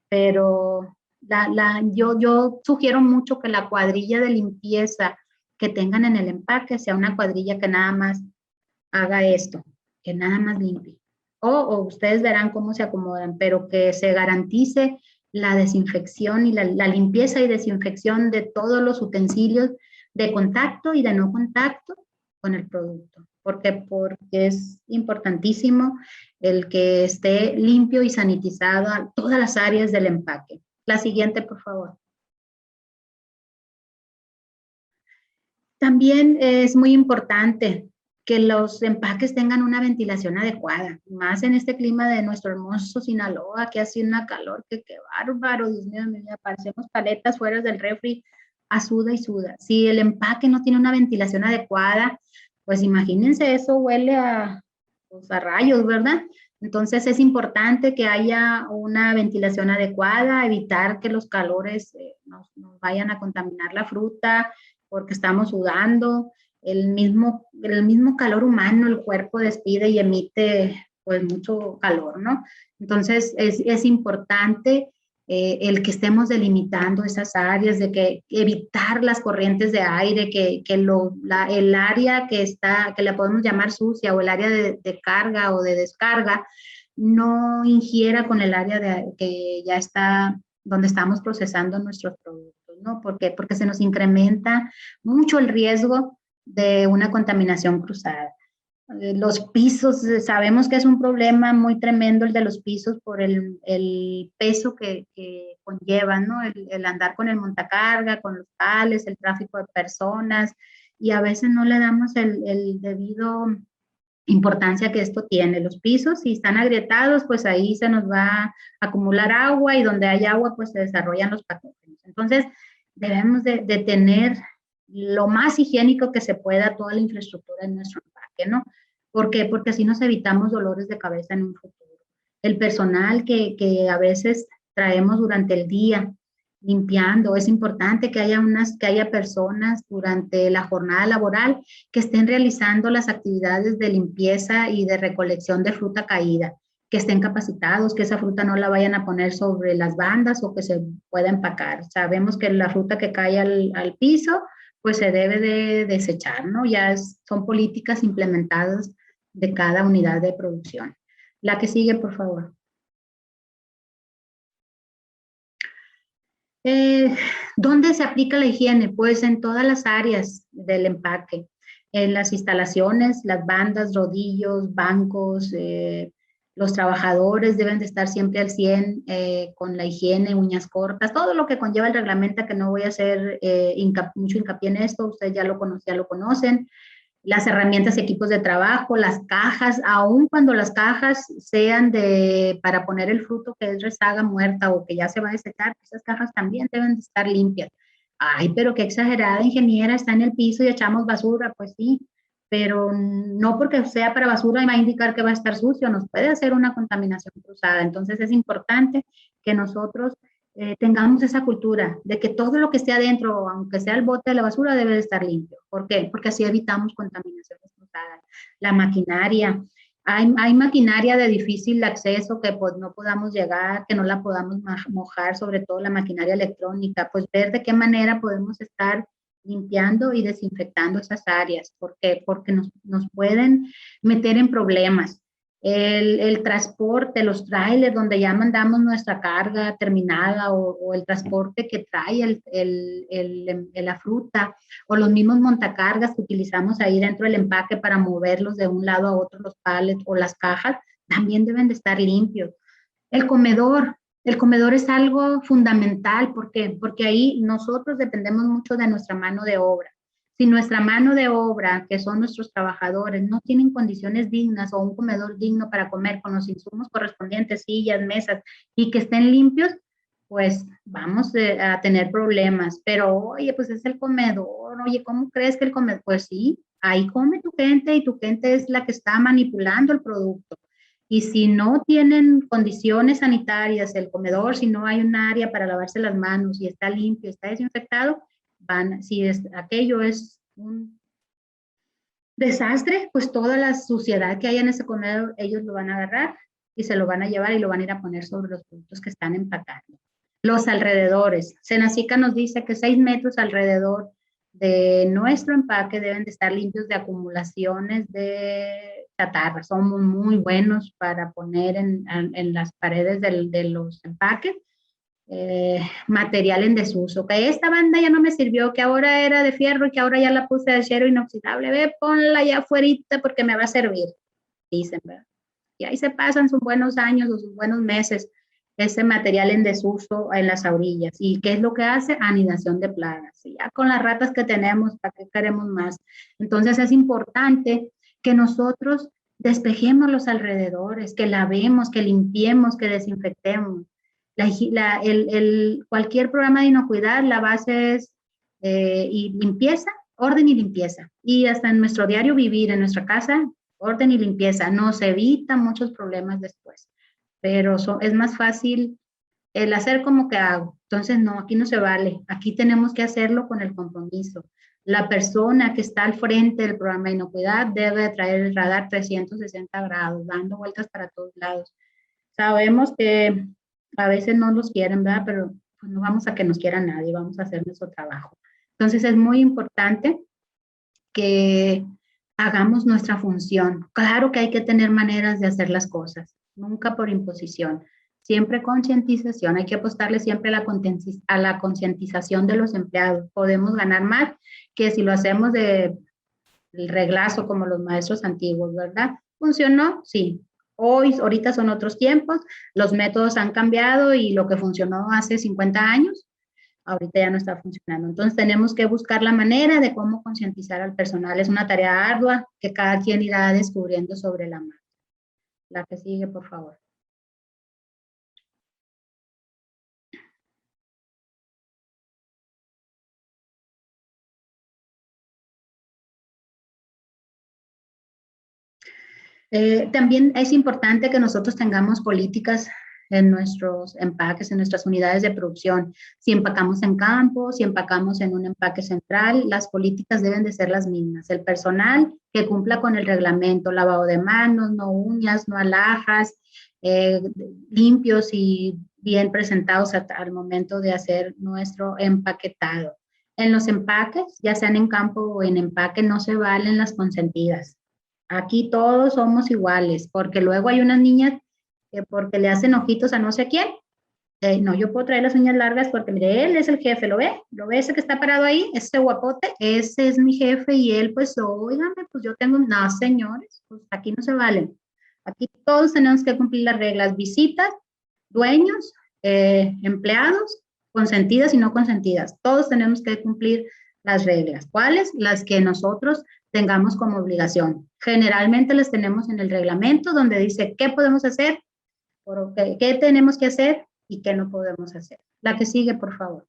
pero yo sugiero mucho que la cuadrilla de limpieza que tengan en el empaque sea una cuadrilla que nada más haga esto, que nada más limpie. O ustedes verán cómo se acomodan, pero que se garantice la desinfección y la limpieza y desinfección de todos los utensilios de contacto y de no contacto con el producto. Porque es importantísimo el que esté limpio y sanitizado a todas las áreas del empaque. La siguiente, por favor. También es muy importante que los empaques tengan una ventilación adecuada, más en este clima de nuestro hermoso Sinaloa, que hace una calor que qué bárbaro, Dios mío, parecemos paletas fuera del refri a suda y suda. Si el empaque no tiene una ventilación adecuada, pues imagínense, eso huele pues, a rayos, ¿verdad? Entonces es importante que haya una ventilación adecuada, evitar que los calores nos vayan a contaminar la fruta porque estamos sudando. El mismo calor humano, el cuerpo despide y emite pues mucho calor, ¿no? Entonces es importante el que estemos delimitando esas áreas, de que evitar las corrientes de aire, el área que la podemos llamar sucia o el área de carga o de descarga, no ingiera con el área que ya está, donde estamos procesando nuestros productos, ¿no? ¿Por qué? Porque se nos incrementa mucho el riesgo de una contaminación cruzada. Los pisos, sabemos que es un problema muy tremendo el de los pisos por el peso que conllevan, ¿no? El andar con el montacarga, con los tales, el tráfico de personas, y a veces no le damos el debido importancia que esto tiene. Los pisos, si están agrietados, pues ahí se nos va a acumular agua y donde hay agua, pues se desarrollan los patógenos. Entonces, debemos de tener lo más higiénico que se pueda toda la infraestructura en nuestro empaque, ¿no? ¿Por qué? Porque así nos evitamos dolores de cabeza en un futuro. El personal que a veces traemos durante el día limpiando, es importante que haya personas durante la jornada laboral que estén realizando las actividades de limpieza y de recolección de fruta caída, que estén capacitados, que esa fruta no la vayan a poner sobre las bandas o que se pueda empacar. Sabemos que la fruta que cae al piso, pues se debe de desechar, ¿no? Son políticas implementadas de cada unidad de producción. La que sigue, por favor. ¿Dónde se aplica la higiene? Pues en todas las áreas del empaque, en las instalaciones, las bandas, rodillos, bancos, los trabajadores deben de estar siempre al 100 con la higiene, uñas cortas, todo lo que conlleva el reglamento, que no voy a hacer mucho hincapié en esto, ustedes ya lo conocen. Las herramientas y equipos de trabajo, las cajas, aun cuando las cajas sean para poner el fruto que es rezaga muerta o que ya se va a desechar, esas cajas también deben de estar limpias. Ay, pero qué exagerada, ingeniera, está en el piso y echamos basura. Pues sí, pero no porque sea para basura va a indicar que va a estar sucio, nos puede hacer una contaminación cruzada. Entonces es importante que nosotros tengamos esa cultura de que todo lo que esté adentro, aunque sea el bote de la basura, debe de estar limpio. ¿Por qué? Porque así evitamos contaminaciones cruzadas. La maquinaria, hay maquinaria de difícil acceso que pues no podamos llegar, que no la podamos mojar, sobre todo la maquinaria electrónica, pues ver de qué manera podemos estar limpiando y desinfectando esas áreas. ¿Por qué? Porque nos pueden meter en problemas. El transporte, los trailers donde ya mandamos nuestra carga terminada o el transporte que trae la fruta o los mismos montacargas que utilizamos ahí dentro del empaque para moverlos de un lado a otro, los pallets o las cajas, también deben de estar limpios. El comedor es algo fundamental. ¿Por qué? Porque ahí nosotros dependemos mucho de nuestra mano de obra. Si nuestra mano de obra, que son nuestros trabajadores, no tienen condiciones dignas o un comedor digno para comer con los insumos correspondientes, sillas, mesas, y que estén limpios, pues vamos a tener problemas. Pero, oye, pues es el comedor, oye, ¿cómo crees que el comedor? Pues sí, ahí come tu gente y tu gente es la que está manipulando el producto. Y si no tienen condiciones sanitarias el comedor, si no hay un área para lavarse las manos y está limpio, está desinfectado, si aquello es un desastre, pues toda la suciedad que hay en ese comedor, ellos lo van a agarrar y se lo van a llevar y lo van a ir a poner sobre los productos que están empacando. Los alrededores. Senacica nos dice que 6 metros alrededor de nuestro empaque deben de estar limpios de acumulaciones de chatarra. Somos muy buenos para poner en las paredes de los empaques material en desuso, que esta banda ya no me sirvió, que ahora era de fierro y que ahora ya la puse de acero inoxidable, ve, ponla ya afuerita porque me va a servir, dicen, ¿verdad? Y ahí se pasan sus buenos años o sus buenos meses ese material en desuso en las orillas. ¿Y qué es lo que hace? Anidación de plagas. Y ya con las ratas que tenemos, ¿para qué queremos más? Entonces es importante que nosotros despejemos los alrededores, que lavemos, que limpiemos, que desinfectemos. Cualquier programa de inocuidad, la base es y limpieza, orden y limpieza. Y hasta en nuestro diario vivir, en nuestra casa, orden y limpieza. Nos evita muchos problemas después, pero es más fácil el hacer como que hago. Entonces, no, aquí no se vale. Aquí tenemos que hacerlo con el compromiso. La persona que está al frente del programa de inocuidad debe traer el radar 360 grados, dando vueltas para todos lados. Sabemos que a veces no los quieren, ¿verdad? Pero pues, no vamos a que nos quiera nadie, vamos a hacer nuestro trabajo. Entonces, es muy importante que hagamos nuestra función. Claro que hay que tener maneras de hacer las cosas, nunca por imposición. Siempre concientización, hay que apostarle siempre a la concientización de los empleados. Podemos ganar más que si lo hacemos de el reglazo como los maestros antiguos, ¿verdad? ¿Funcionó? Sí. Ahorita son otros tiempos, los métodos han cambiado y lo que funcionó hace 50 años, ahorita ya no está funcionando. Entonces tenemos que buscar la manera de cómo concientizar al personal. Es una tarea ardua que cada quien irá descubriendo sobre la marcha. La que sigue, por favor. También es importante que nosotros tengamos políticas en nuestros empaques, en nuestras unidades de producción. Si empacamos en campo, si empacamos en un empaque central, las políticas deben de ser las mismas. El personal que cumpla con el reglamento, lavado de manos, no uñas, no alhajas, limpios y bien presentados al momento de hacer nuestro empaquetado. En los empaques, ya sean en campo o en empaque, no se valen las consentidas. Aquí todos somos iguales, porque luego hay unas niñas que porque le hacen ojitos a no sé quién, no, yo puedo traer las uñas largas porque mire, él es el jefe, ¿lo ve ese que está parado ahí? Ese guapote, ese es mi jefe y él pues, óigame, pues yo tengo, no señores, pues aquí no se valen. Aquí todos tenemos que cumplir las reglas, visitas, dueños, empleados, consentidas y no consentidas, todos tenemos que cumplir las reglas. ¿Cuáles? Las que nosotros tengamos como obligación. Generalmente las tenemos en el reglamento donde dice qué podemos hacer, qué tenemos que hacer y qué no podemos hacer. La que sigue, por favor.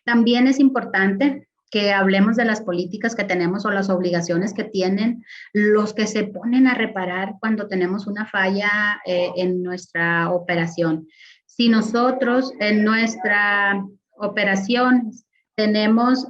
También es importante que hablemos de las políticas que tenemos o las obligaciones que tienen los que se ponen a reparar cuando tenemos una falla en nuestra operación. Si nosotros en nuestra operación tenemos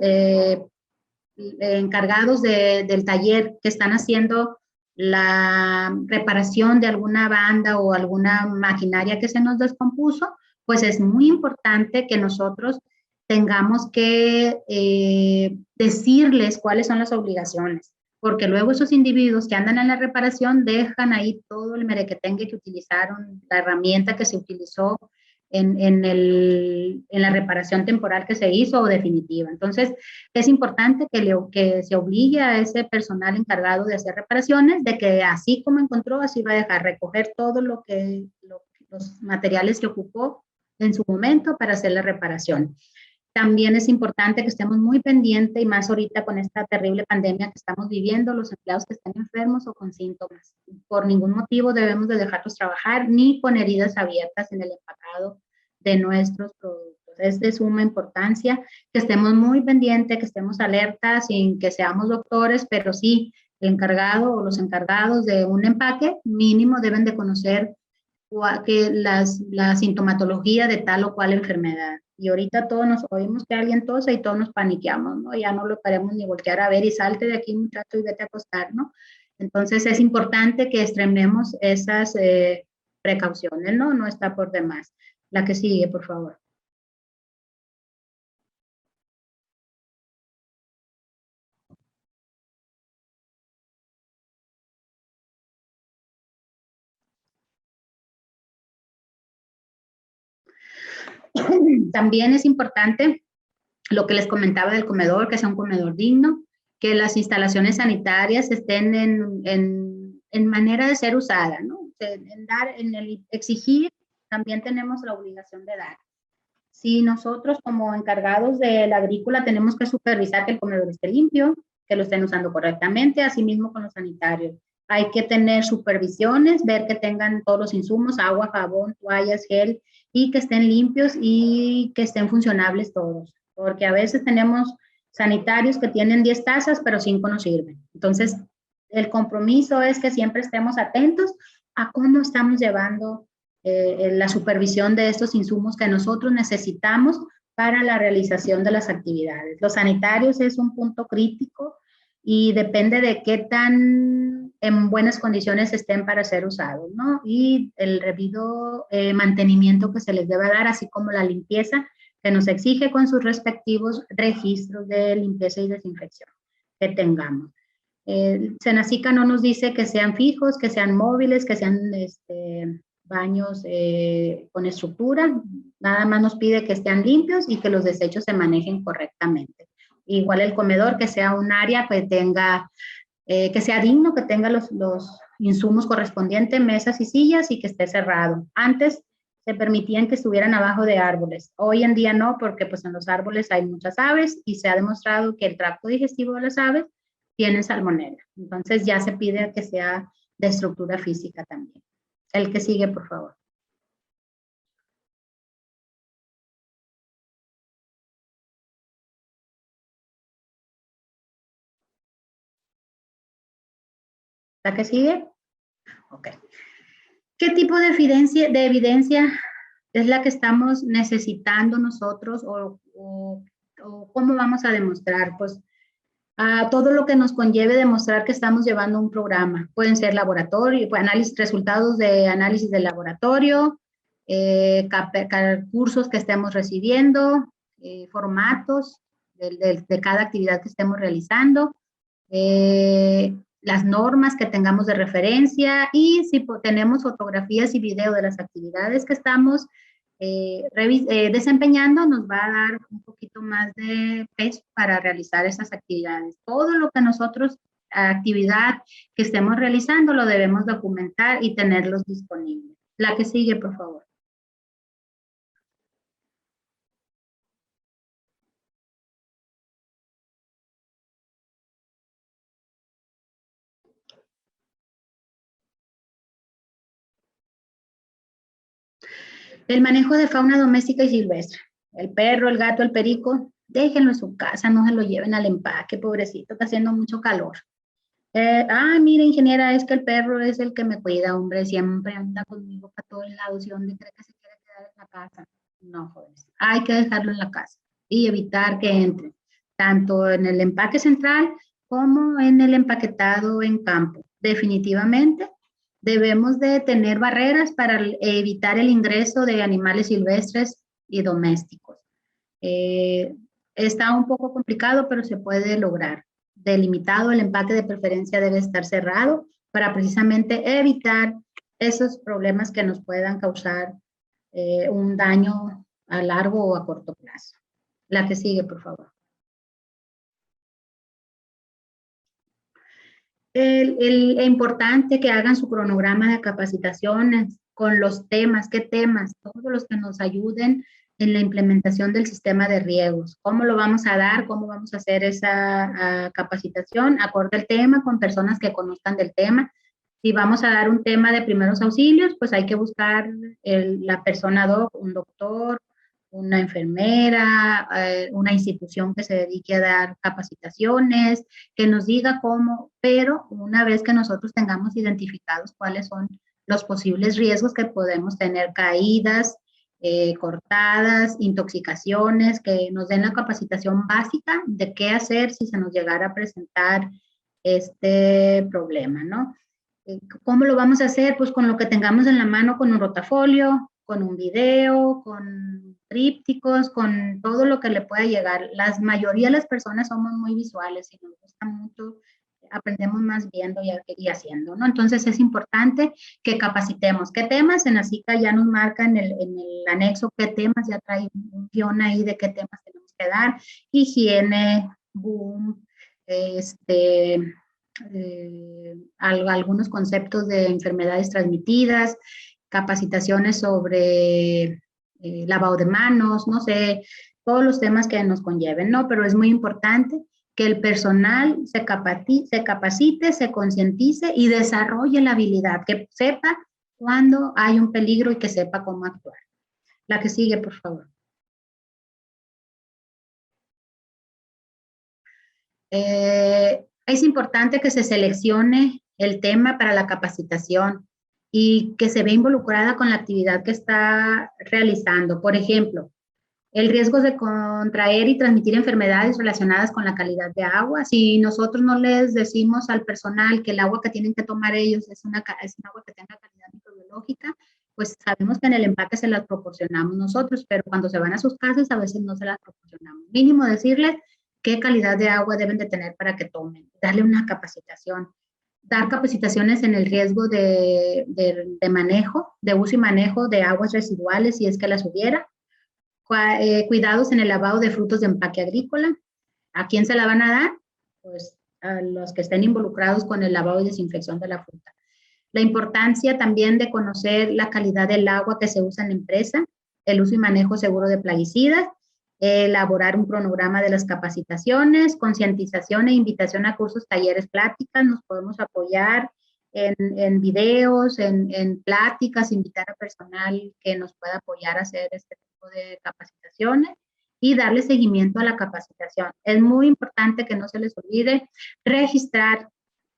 encargados del taller que están haciendo la reparación de alguna banda o alguna maquinaria que se nos descompuso, pues es muy importante que nosotros tengamos que decirles cuáles son las obligaciones, porque luego esos individuos que andan en la reparación dejan ahí todo el merequetengue que utilizaron, la herramienta que se utilizó en la reparación temporal que se hizo o definitiva. Entonces, es importante que se obligue a ese personal encargado de hacer reparaciones, de que así como encontró, así va a dejar recoger todo los materiales que ocupó en su momento para hacer la reparación. También es importante que estemos muy pendientes y más ahorita con esta terrible pandemia que estamos viviendo, los empleados que estén enfermos o con síntomas. Por ningún motivo debemos de dejarlos trabajar ni con heridas abiertas en el empacado de nuestros productos. Es de suma importancia que estemos muy pendientes, que estemos alertas sin que seamos doctores, pero sí el encargado o los encargados de un empaque mínimo deben de conocer que la sintomatología de tal o cual enfermedad. Y ahorita todos nos oímos que alguien tose y todos nos paniqueamos, ¿no? Ya no lo paremos ni voltear a ver y salte de aquí, muchacho, y vete a acostar, ¿no? Entonces es importante que extrememos esas precauciones, ¿no? No está por demás. La que sigue, por favor. También es importante lo que les comentaba del comedor, que sea un comedor digno, que las instalaciones sanitarias estén en manera de ser usadas, ¿no? En el exigir, también tenemos la obligación de dar. Si nosotros como encargados de la agrícola tenemos que supervisar que el comedor esté limpio, que lo estén usando correctamente, así mismo con los sanitarios. Hay que tener supervisiones, ver que tengan todos los insumos, agua, jabón, toallas, gel, y que estén limpios y que estén funcionables todos. Porque a veces tenemos sanitarios que tienen 10 tazas, pero 5 no sirven. Entonces, el compromiso es que siempre estemos atentos a cómo estamos llevando la supervisión de estos insumos que nosotros necesitamos para la realización de las actividades. Los sanitarios es un punto crítico y depende de qué tan en buenas condiciones estén para ser usados, ¿no? Y el debido mantenimiento que se les debe dar, así como la limpieza que nos exige con sus respectivos registros de limpieza y desinfección que tengamos. Senacica no nos dice que sean fijos, que sean móviles, que sean baños con estructura, nada más nos pide que estén limpios y que los desechos se manejen correctamente. Igual el comedor, que sea un área que tenga, que sea digno, que tenga los insumos correspondientes, mesas y sillas y que esté cerrado. Antes se permitían que estuvieran abajo de árboles. Hoy en día no, porque pues en los árboles hay muchas aves y se ha demostrado que el tracto digestivo de las aves tiene salmonela. Entonces ya se pide que sea de estructura física también. El que sigue, por favor. ¿La que sigue? Ok. ¿Qué tipo de evidencia es la que estamos necesitando nosotros o cómo vamos a demostrar? Pues todo lo que nos conlleve demostrar que estamos llevando un programa. Pueden ser laboratorio, resultados de análisis de laboratorio, cursos que estemos recibiendo, formatos de cada actividad que estemos realizando, las normas que tengamos de referencia y si tenemos fotografías y video de las actividades que estamos desempeñando, nos va a dar un poquito más de peso para realizar esas actividades. Todo lo que nosotros, actividad que estemos realizando, lo debemos documentar y tenerlos disponibles. La que sigue, por favor. El manejo de fauna doméstica y silvestre. El perro, el gato, el perico, déjenlo en su casa, no se lo lleven al empaque, pobrecito, está haciendo mucho calor. Mira, ingeniera, es que el perro es el que me cuida, hombre, siempre anda conmigo para todos lados. ¿Y dónde cree que se quiere quedar en la casa? No, jóvenes, hay que dejarlo en la casa y evitar que entre, tanto en el empaque central como en el empaquetado en campo. Definitivamente debemos de tener barreras para evitar el ingreso de animales silvestres y domésticos. Está un poco complicado, pero se puede lograr. Delimitado, el empaque de preferencia debe estar cerrado para precisamente evitar esos problemas que nos puedan causar un daño a largo o a corto plazo. La que sigue, por favor. Es importante que hagan su cronograma de capacitaciones con los temas, qué temas, todos los que nos ayuden en la implementación del sistema de riegos. ¿Cómo lo vamos a dar? ¿Cómo vamos a hacer esa capacitación? Acorde al tema, con personas que conozcan del tema. Si vamos a dar un tema de primeros auxilios, pues hay que buscar la persona un doctor, una enfermera, una institución que se dedique a dar capacitaciones, que nos diga cómo, pero una vez que nosotros tengamos identificados cuáles son los posibles riesgos que podemos tener, caídas, cortadas, intoxicaciones, que nos den la capacitación básica de qué hacer si se nos llegara a presentar este problema, ¿no? ¿Cómo lo vamos a hacer? Pues con lo que tengamos en la mano, con un rotafolio, con un video, con trípticos, con todo lo que le pueda llegar. La mayoría de las personas somos muy visuales y nos gusta mucho, aprendemos más viendo y haciendo, ¿no? Entonces es importante que capacitemos. ¿Qué temas? En ASICA ya nos marca en el anexo qué temas, ya trae un guión ahí de qué temas tenemos que dar. Higiene, boom, algunos conceptos de enfermedades transmitidas, capacitaciones sobre lavado de manos, no sé, todos los temas que nos conlleven, ¿no? Pero es muy importante que el personal se capacite, se concientice y desarrolle la habilidad, que sepa cuándo hay un peligro y que sepa cómo actuar. La que sigue, por favor. Es importante que se seleccione el tema para la capacitación y que se vea involucrada con la actividad que está realizando. Por ejemplo, el riesgo de contraer y transmitir enfermedades relacionadas con la calidad de agua. Si nosotros no les decimos al personal que el agua que tienen que tomar ellos es un agua que tenga calidad microbiológica, pues sabemos que en el empaque se las proporcionamos nosotros, pero cuando se van a sus casas a veces no se las proporcionamos. Mínimo decirles qué calidad de agua deben de tener para que tomen, darle una capacitación, dar capacitaciones en el riesgo de manejo, de uso y manejo de aguas residuales si es que las hubiera, cuidados en el lavado de frutos de empaque agrícola. ¿A quién se la van a dar? Pues a los que estén involucrados con el lavado y desinfección de la fruta. La importancia también de conocer la calidad del agua que se usa en la empresa, el uso y manejo seguro de plaguicidas, elaborar un cronograma de las capacitaciones, concientización e invitación a cursos, talleres, pláticas. Nos podemos apoyar en videos, en pláticas, invitar a personal que nos pueda apoyar a hacer este tipo de capacitaciones y darle seguimiento a la capacitación. Es muy importante que no se les olvide registrar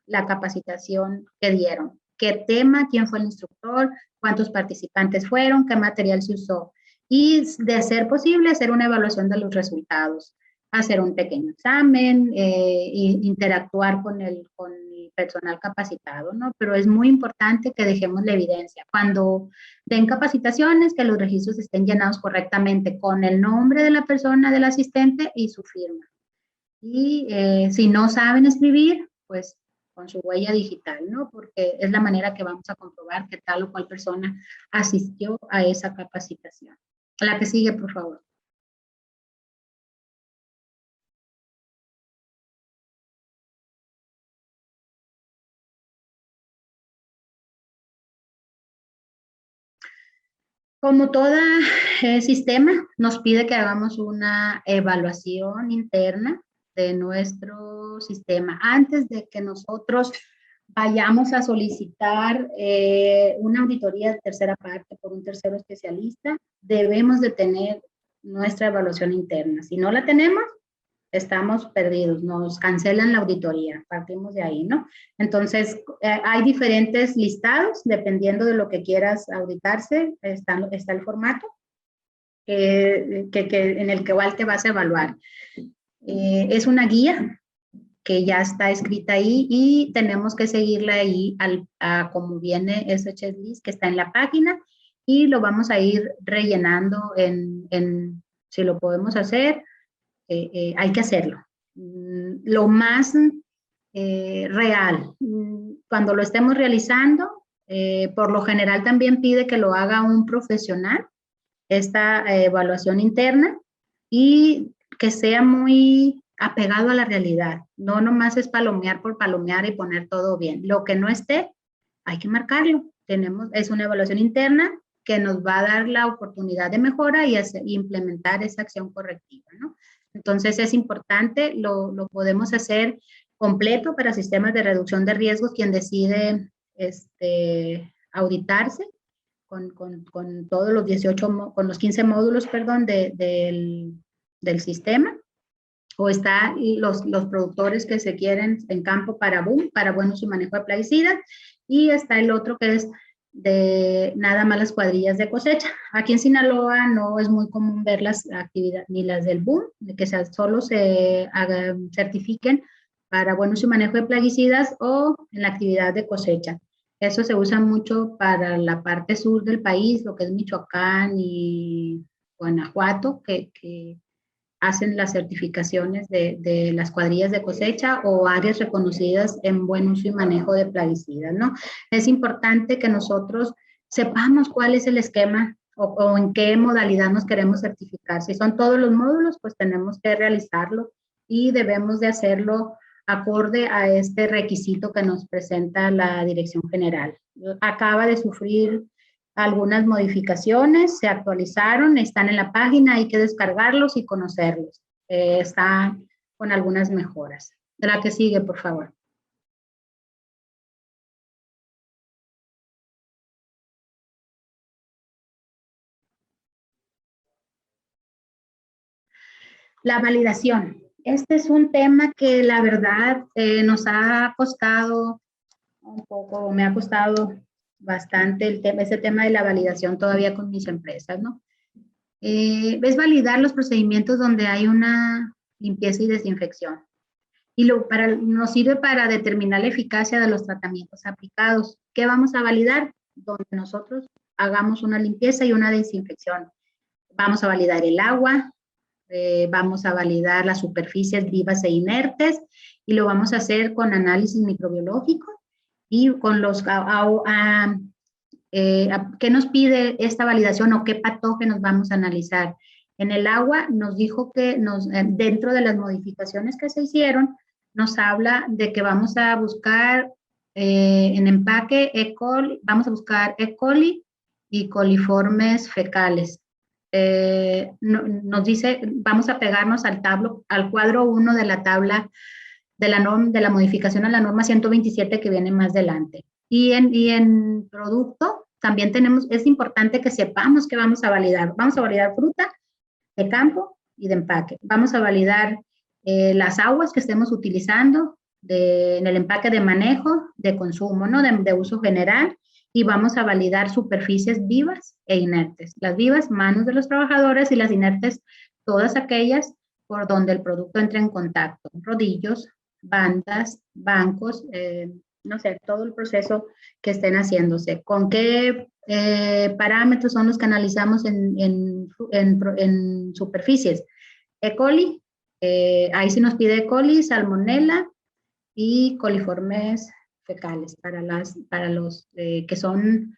la capacitación que dieron, qué tema, quién fue el instructor, cuántos participantes fueron, qué material se usó. Y de ser posible, hacer una evaluación de los resultados, hacer un pequeño examen, interactuar con el personal capacitado, ¿no? Pero es muy importante que dejemos la evidencia. Cuando den capacitaciones, que los registros estén llenados correctamente con el nombre de la persona, del asistente y su firma. Y si no saben escribir, pues con su huella digital, ¿no? Porque es la manera que vamos a comprobar que tal o cual persona asistió a esa capacitación. La que sigue, por favor. Como todo sistema, nos pide que hagamos una evaluación interna de nuestro sistema antes de que nosotros vayamos a solicitar una auditoría de tercera parte por un tercero especialista. Debemos de tener nuestra evaluación interna. Si no la tenemos, estamos perdidos, nos cancelan la auditoría, partimos de ahí, ¿no? Entonces, hay diferentes listados, dependiendo de lo que quieras auditarse, está el formato en el que igual te vas a evaluar. Es una guía que ya está escrita ahí y tenemos que seguirla ahí como viene ese checklist que está en la página y lo vamos a ir rellenando si lo podemos hacer, hay que hacerlo. Lo más real. Cuando lo estemos realizando, por lo general también pide que lo haga un profesional, esta evaluación interna, y que sea muy apegado a la realidad. No nomás es palomear por palomear y poner todo bien. Lo que no esté, hay que marcarlo. Es una evaluación interna que nos va a dar la oportunidad de mejora y implementar esa acción correctiva, ¿no? Entonces es importante, lo podemos hacer completo para sistemas de reducción de riesgos, quien decide auditarse con todos los 18, con los 15 módulos, perdón, del sistema. O están los productores que se quieren en campo para BOOM, para buen uso y manejo de plaguicidas, y está el otro que es de nada más las cuadrillas de cosecha. Aquí en Sinaloa no es muy común ver las actividades, ni las del BOOM, de que solo se certifiquen para buen uso y manejo de plaguicidas o en la actividad de cosecha. Eso se usa mucho para la parte sur del país, lo que es Michoacán y Guanajuato, que hacen las certificaciones de las cuadrillas de cosecha o áreas reconocidas en buen uso y manejo de plaguicidas, ¿no? Es importante que nosotros sepamos cuál es el esquema o en qué modalidad nos queremos certificar. Si son todos los módulos, pues tenemos que realizarlo y debemos de hacerlo acorde a este requisito que nos presenta la Dirección General. Acaba de sufrir algunas modificaciones, se actualizaron, están en la página, hay que descargarlos y conocerlos. Está con algunas mejoras. La que sigue, por favor. La validación. Este es un tema que la verdad nos ha costado un poco, me ha costado bastante ese tema de la validación todavía con mis empresas, ¿no? Es validar los procedimientos donde hay una limpieza y desinfección. Y nos sirve para determinar la eficacia de los tratamientos aplicados. ¿Qué vamos a validar? Donde nosotros hagamos una limpieza y una desinfección. Vamos a validar el agua, vamos a validar las superficies vivas e inertes y lo vamos a hacer con análisis microbiológico y con los ¿qué nos pide esta validación o qué patógenos vamos a analizar? En el agua nos dijo que dentro de las modificaciones que se hicieron, nos habla de que vamos a buscar en empaque E. coli, vamos a buscar E. coli y coliformes fecales. Nos dice, vamos a pegarnos al cuadro 1 de la tabla de la modificación a la norma 127 que viene más adelante. Y en producto también es importante que sepamos que vamos a validar. Vamos a validar fruta de campo y de empaque. Vamos a validar las aguas que estemos utilizando en el empaque de manejo, de consumo, ¿no? De uso general. Y vamos a validar superficies vivas e inertes. Las vivas, manos de los trabajadores, y las inertes, todas aquellas por donde el producto entra en contacto. Rodillos, bandas, bancos, no sé, todo el proceso que estén haciéndose. ¿Con qué parámetros son los que analizamos en superficies? E. coli, ahí sí nos pide E. coli, salmonella y coliformes fecales para los que son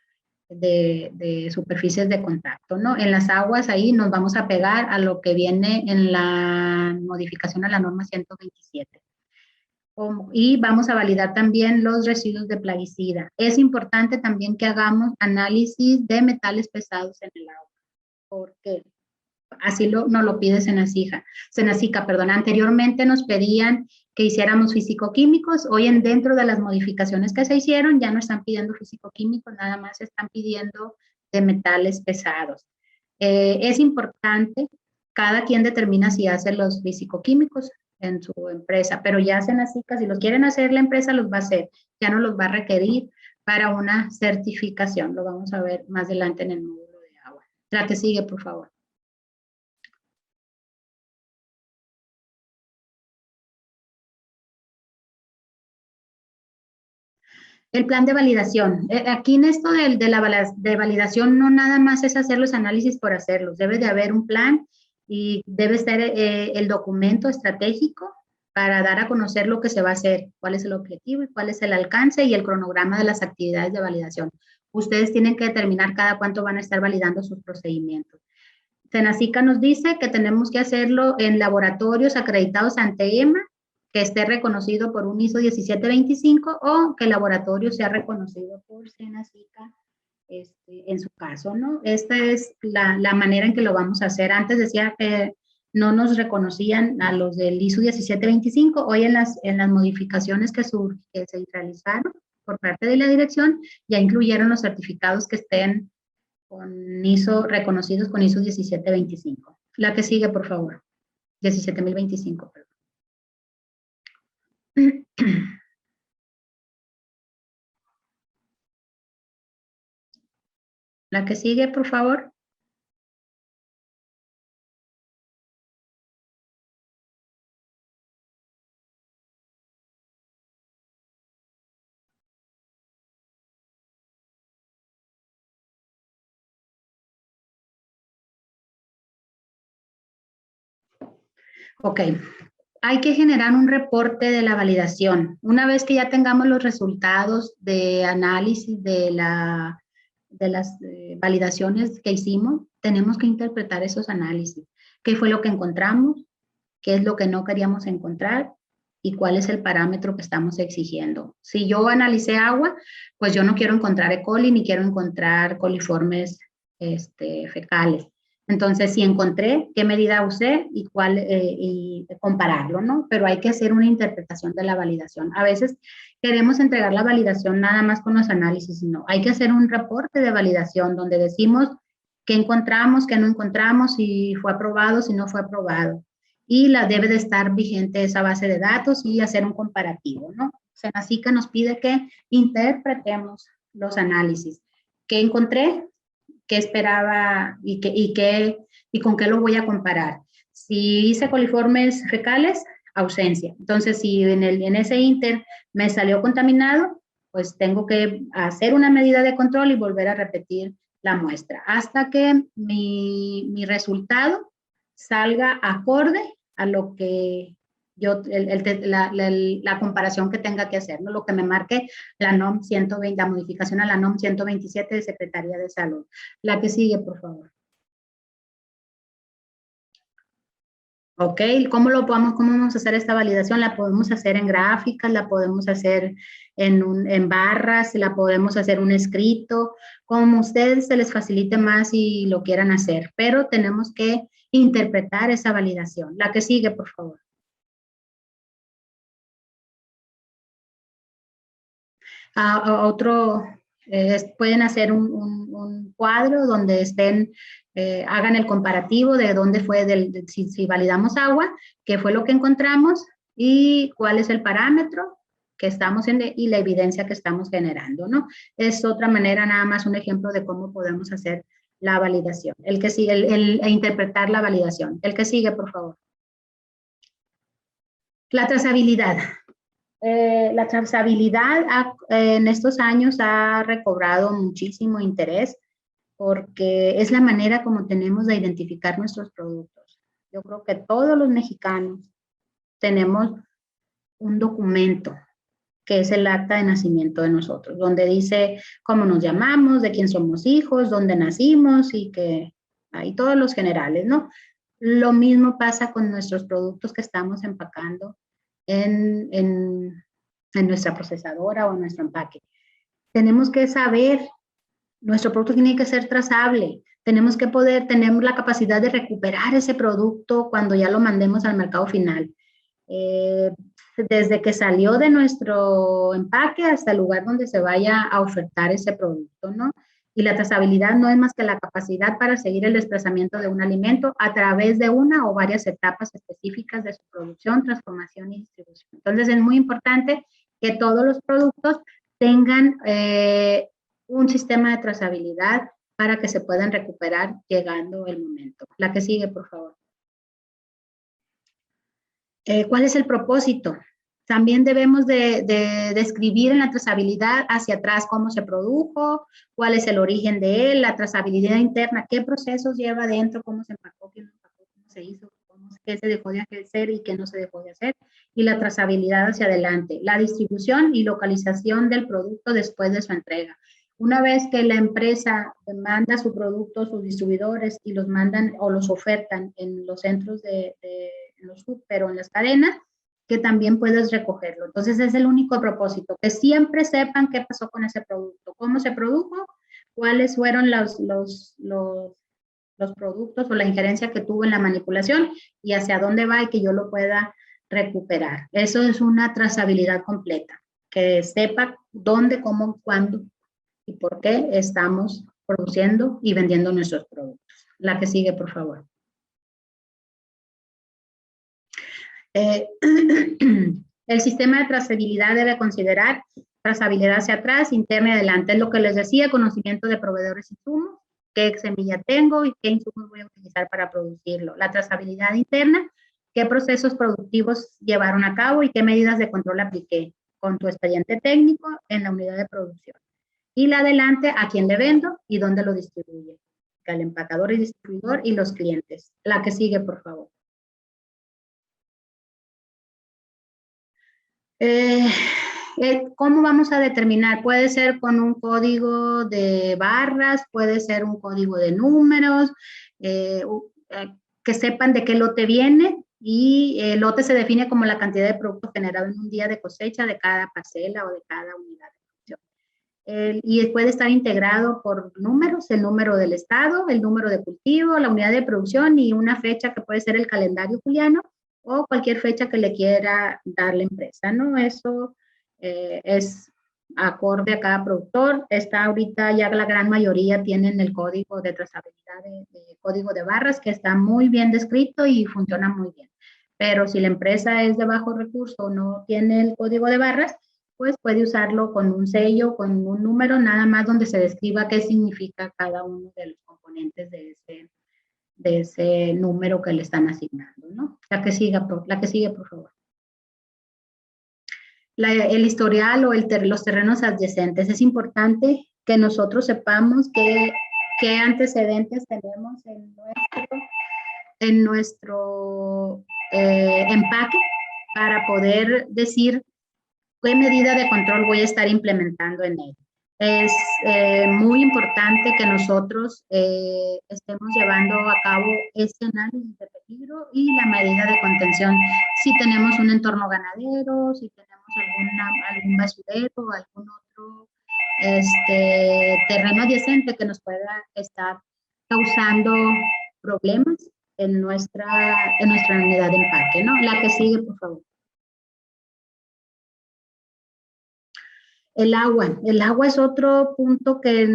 de superficies de contacto, ¿no? En las aguas ahí nos vamos a pegar a lo que viene en la modificación a la norma 127. Y vamos a validar también los residuos de plaguicida. Es importante también que hagamos análisis de metales pesados en el agua, porque así nos lo pide Senacica, perdón. Anteriormente nos pedían que hiciéramos físico-químicos. Hoy dentro de las modificaciones que se hicieron ya no están pidiendo físico-químicos, nada más están pidiendo de metales pesados. Es importante, cada quien determina si hace los físico-químicos en su empresa, pero ya Senacica, si los quieren hacer la empresa, los va a hacer, ya no los va a requerir para una certificación. Lo vamos a ver más adelante en el módulo de agua. La que sigue, por favor. El plan de validación. Aquí en esto de validación no nada más es hacer los análisis por hacerlos. Debe de haber un plan y debe estar el documento estratégico para dar a conocer lo que se va a hacer, cuál es el objetivo y cuál es el alcance y el cronograma de las actividades de validación. Ustedes tienen que determinar cada cuánto van a estar validando sus procedimientos. Senacica nos dice que tenemos que hacerlo en laboratorios acreditados ante EMA, que esté reconocido por un ISO 1725 o que el laboratorio sea reconocido por Senacica en su caso, ¿no? Esta es la manera en que lo vamos a hacer. Antes decía que no nos reconocían a los del ISO 1725, hoy en las modificaciones que se realizaron por parte de la dirección ya incluyeron los certificados que estén reconocidos con ISO 1725. La que sigue, por favor. 17025, perdón. La que sigue, por favor. Ok, hay que generar un reporte de la validación. Una vez que ya tengamos los resultados de análisis de las validaciones que hicimos, tenemos que interpretar esos análisis. ¿Qué fue lo que encontramos? ¿Qué es lo que no queríamos encontrar? ¿Y cuál es el parámetro que estamos exigiendo? Si yo analicé agua, pues yo no quiero encontrar E. coli ni quiero encontrar coliformes fecales. Entonces, si encontré qué medida usé y cuál, y compararlo, ¿no? Pero hay que hacer una interpretación de la validación. A veces queremos entregar la validación nada más con los análisis, no. Hay que hacer un reporte de validación donde decimos qué encontramos, qué no encontramos, si fue aprobado, si no fue aprobado. Y la debe de estar vigente esa base de datos y hacer un comparativo, ¿no? Senacica nos pide que interpretemos los análisis. ¿Qué encontré? ¿Qué esperaba y con qué lo voy a comparar? Si hice coliformes fecales, ausencia. Entonces, si en ese inter me salió contaminado, pues tengo que hacer una medida de control y volver a repetir la muestra hasta que mi resultado salga acorde a lo que yo, la comparación que tenga que hacer, ¿no? Lo que me marque la NOM 120, la modificación a la NOM 127 de Secretaría de Salud. La que sigue, por favor. Ok, cómo vamos a hacer esta validación? La podemos hacer en gráficas, la podemos hacer en barras, la podemos hacer un escrito, como a ustedes se les facilite más y lo quieran hacer, pero tenemos que interpretar esa validación. La que sigue, por favor. Otro, pueden hacer un cuadro donde estén, hagan el comparativo de dónde fue, si validamos agua, qué fue lo que encontramos y cuál es el parámetro que estamos y la evidencia que estamos generando, ¿no? Es otra manera, nada más un ejemplo de cómo podemos hacer la validación. El que sigue, interpretar la validación. El que sigue, por favor. La trazabilidad. La trazabilidad en estos años ha recobrado muchísimo interés porque es la manera como tenemos de identificar nuestros productos. Yo creo que todos los mexicanos tenemos un documento que es el acta de nacimiento de nosotros, donde dice cómo nos llamamos, de quién somos hijos, dónde nacimos y que hay todos los generales, ¿no? Lo mismo pasa con nuestros productos que estamos empacando en nuestra procesadora o en nuestro empaque. Tenemos que saber, nuestro producto tiene que ser trazable, tenemos que poder, tenemos la capacidad de recuperar ese producto cuando ya lo mandemos al mercado final. Desde que salió de nuestro empaque hasta el lugar donde se vaya a ofertar ese producto, ¿no? Y la trazabilidad no es más que la capacidad para seguir el desplazamiento de un alimento a través de una o varias etapas específicas de su producción, transformación y distribución. Entonces, es muy importante que todos los productos tengan un sistema de trazabilidad para que se puedan recuperar llegando el momento. La que sigue, por favor. ¿Cuál es el propósito? También debemos de describir en la trazabilidad hacia atrás cómo se produjo, cuál es el origen de él, la trazabilidad interna, qué procesos lleva dentro, cómo se empacó, qué no empacó, cómo se hizo, qué se dejó de hacer y qué no se dejó de hacer, y la trazabilidad hacia adelante, la distribución y localización del producto después de su entrega. Una vez que la empresa manda su producto, sus distribuidores, y los mandan o los ofertan en los centros en los súper o en las cadenas, que también puedes recogerlo. Entonces, es el único propósito, que siempre sepan qué pasó con ese producto, cómo se produjo, cuáles fueron los productos o la injerencia que tuvo en la manipulación y hacia dónde va y que yo lo pueda recuperar. Eso es una trazabilidad completa, que sepa dónde, cómo, cuándo y por qué estamos produciendo y vendiendo nuestros productos. La que sigue, por favor. El sistema de trazabilidad debe considerar trazabilidad hacia atrás, interna y adelante. Es lo que les decía, conocimiento de proveedores y insumos, qué semilla tengo y qué insumos voy a utilizar para producirlo. La trazabilidad interna, qué procesos productivos llevaron a cabo y qué medidas de control apliqué con tu expediente técnico en la unidad de producción. Y la adelante, a quién le vendo y dónde lo distribuye. Al empacador y distribuidor y los clientes. La que sigue, por favor. ¿Cómo vamos a determinar? Puede ser con un código de barras, puede ser un código de números, que sepan de qué lote viene, y el lote se define como la cantidad de producto generado en un día de cosecha de cada parcela o de cada unidad de producción. y puede estar integrado por números, el número del estado, el número de cultivo, la unidad de producción y una fecha que puede ser el calendario juliano o cualquier fecha que le quiera dar la empresa, ¿no? Eso es acorde a cada productor. Está ahorita ya la gran mayoría tienen el código de trazabilidad de código de barras que está muy bien descrito y funciona muy bien. Pero si la empresa es de bajo recurso o no tiene el código de barras, pues puede usarlo con un sello, con un número, nada más donde se describa qué significa cada uno de los componentes de ese número que le están asignando, ¿no? La que sigue, por favor. El historial o los terrenos adyacentes. Es importante que nosotros sepamos qué antecedentes tenemos en nuestro empaque para poder decir qué medida de control voy a estar implementando en él. Es muy importante que nosotros estemos llevando a cabo este análisis de peligro y la medida de contención. Si tenemos un entorno ganadero, si tenemos algún basurero, algún otro terreno adyacente que nos pueda estar causando problemas en nuestra unidad de empaque, ¿no? La que sigue, por favor. El agua es otro punto que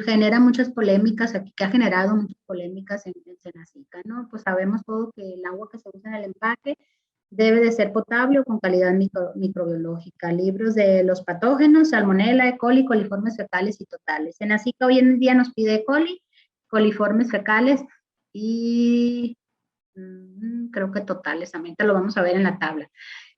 genera muchas polémicas aquí, que ha generado muchas polémicas en Senacica, ¿no? Pues sabemos todo que el agua que se usa en el empaque debe de ser potable o con calidad microbiológica, libres de los patógenos, salmonela, E. coli, coliformes fecales y totales. Senacica hoy en día nos pide E. coli, coliformes fecales y creo que totales, también te lo vamos a ver en la tabla.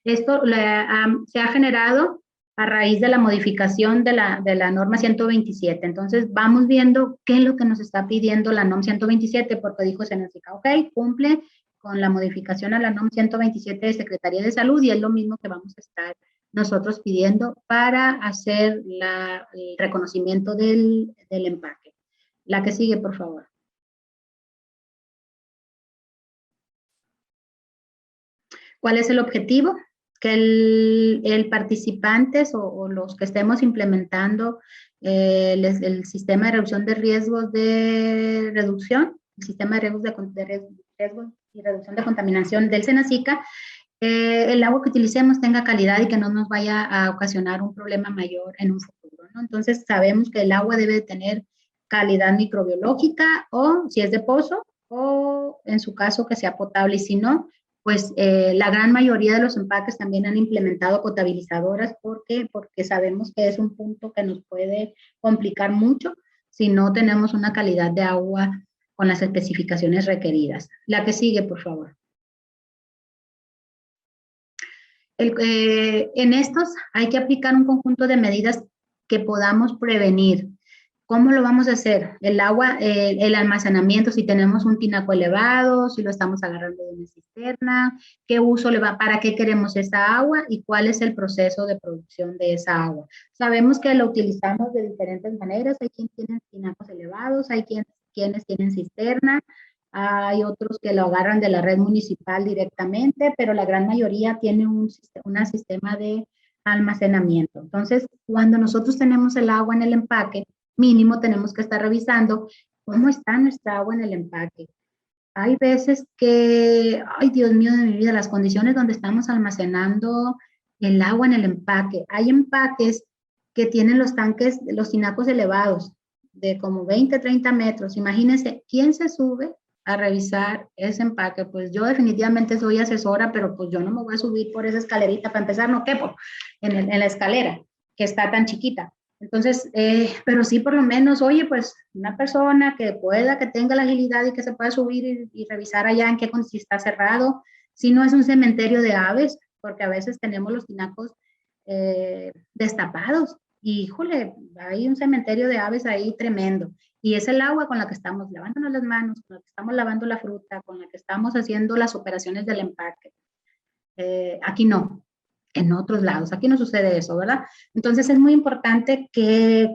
Esto se ha generado a raíz de la modificación de la norma 127. Entonces, vamos viendo qué es lo que nos está pidiendo la NOM 127, porque dijo Senacica, ok, cumple con la modificación a la NOM 127 de Secretaría de Salud y es lo mismo que vamos a estar nosotros pidiendo para hacer el reconocimiento del empaque. La que sigue, por favor. ¿Cuál es el objetivo? Que el participantes o los que estemos implementando el sistema de reducción de riesgos de reducción, el sistema de riesgos y reducción de contaminación del Senacica, el agua que utilicemos tenga calidad y que no nos vaya a ocasionar un problema mayor en un futuro, ¿no? Entonces sabemos que el agua debe tener calidad microbiológica o si es de pozo o en su caso que sea potable y si no, pues la gran mayoría de los empaques también han implementado potabilizadoras porque sabemos que es un punto que nos puede complicar mucho si no tenemos una calidad de agua con las especificaciones requeridas. La que sigue, por favor. En estos hay que aplicar un conjunto de medidas que podamos prevenir. ¿Cómo lo vamos a hacer? El agua, el almacenamiento, si tenemos un tinaco elevado, si lo estamos agarrando de una cisterna, qué uso le va, para qué queremos esa agua y cuál es el proceso de producción de esa agua. Sabemos que lo utilizamos de diferentes maneras, hay quienes tienen tinacos elevados, hay quienes tienen cisterna, hay otros que lo agarran de la red municipal directamente, pero la gran mayoría tiene un sistema de almacenamiento. Entonces, cuando nosotros tenemos el agua en el empaque, mínimo tenemos que estar revisando cómo está nuestra agua en el empaque. Hay veces que, ay Dios mío de mi vida, las condiciones donde estamos almacenando el agua en el empaque. Hay empaques que tienen los tanques, los tinacos elevados, de como 20, 30 metros. Imagínense, ¿quién se sube a revisar ese empaque? Pues yo definitivamente soy asesora, pero pues yo no me voy a subir por esa escalerita, para empezar no quepo en la escalera, que está tan chiquita. Entonces, pero sí por lo menos, oye, pues una persona que tenga la agilidad y que se pueda subir y revisar allá en qué si está cerrado, si no es un cementerio de aves, porque a veces tenemos los tinacos destapados y, híjole, hay un cementerio de aves ahí tremendo. Y es el agua con la que estamos lavándonos las manos, con la que estamos lavando la fruta, con la que estamos haciendo las operaciones del empaque. Aquí no. En otros lados. Aquí no sucede eso, ¿verdad? Entonces es muy importante que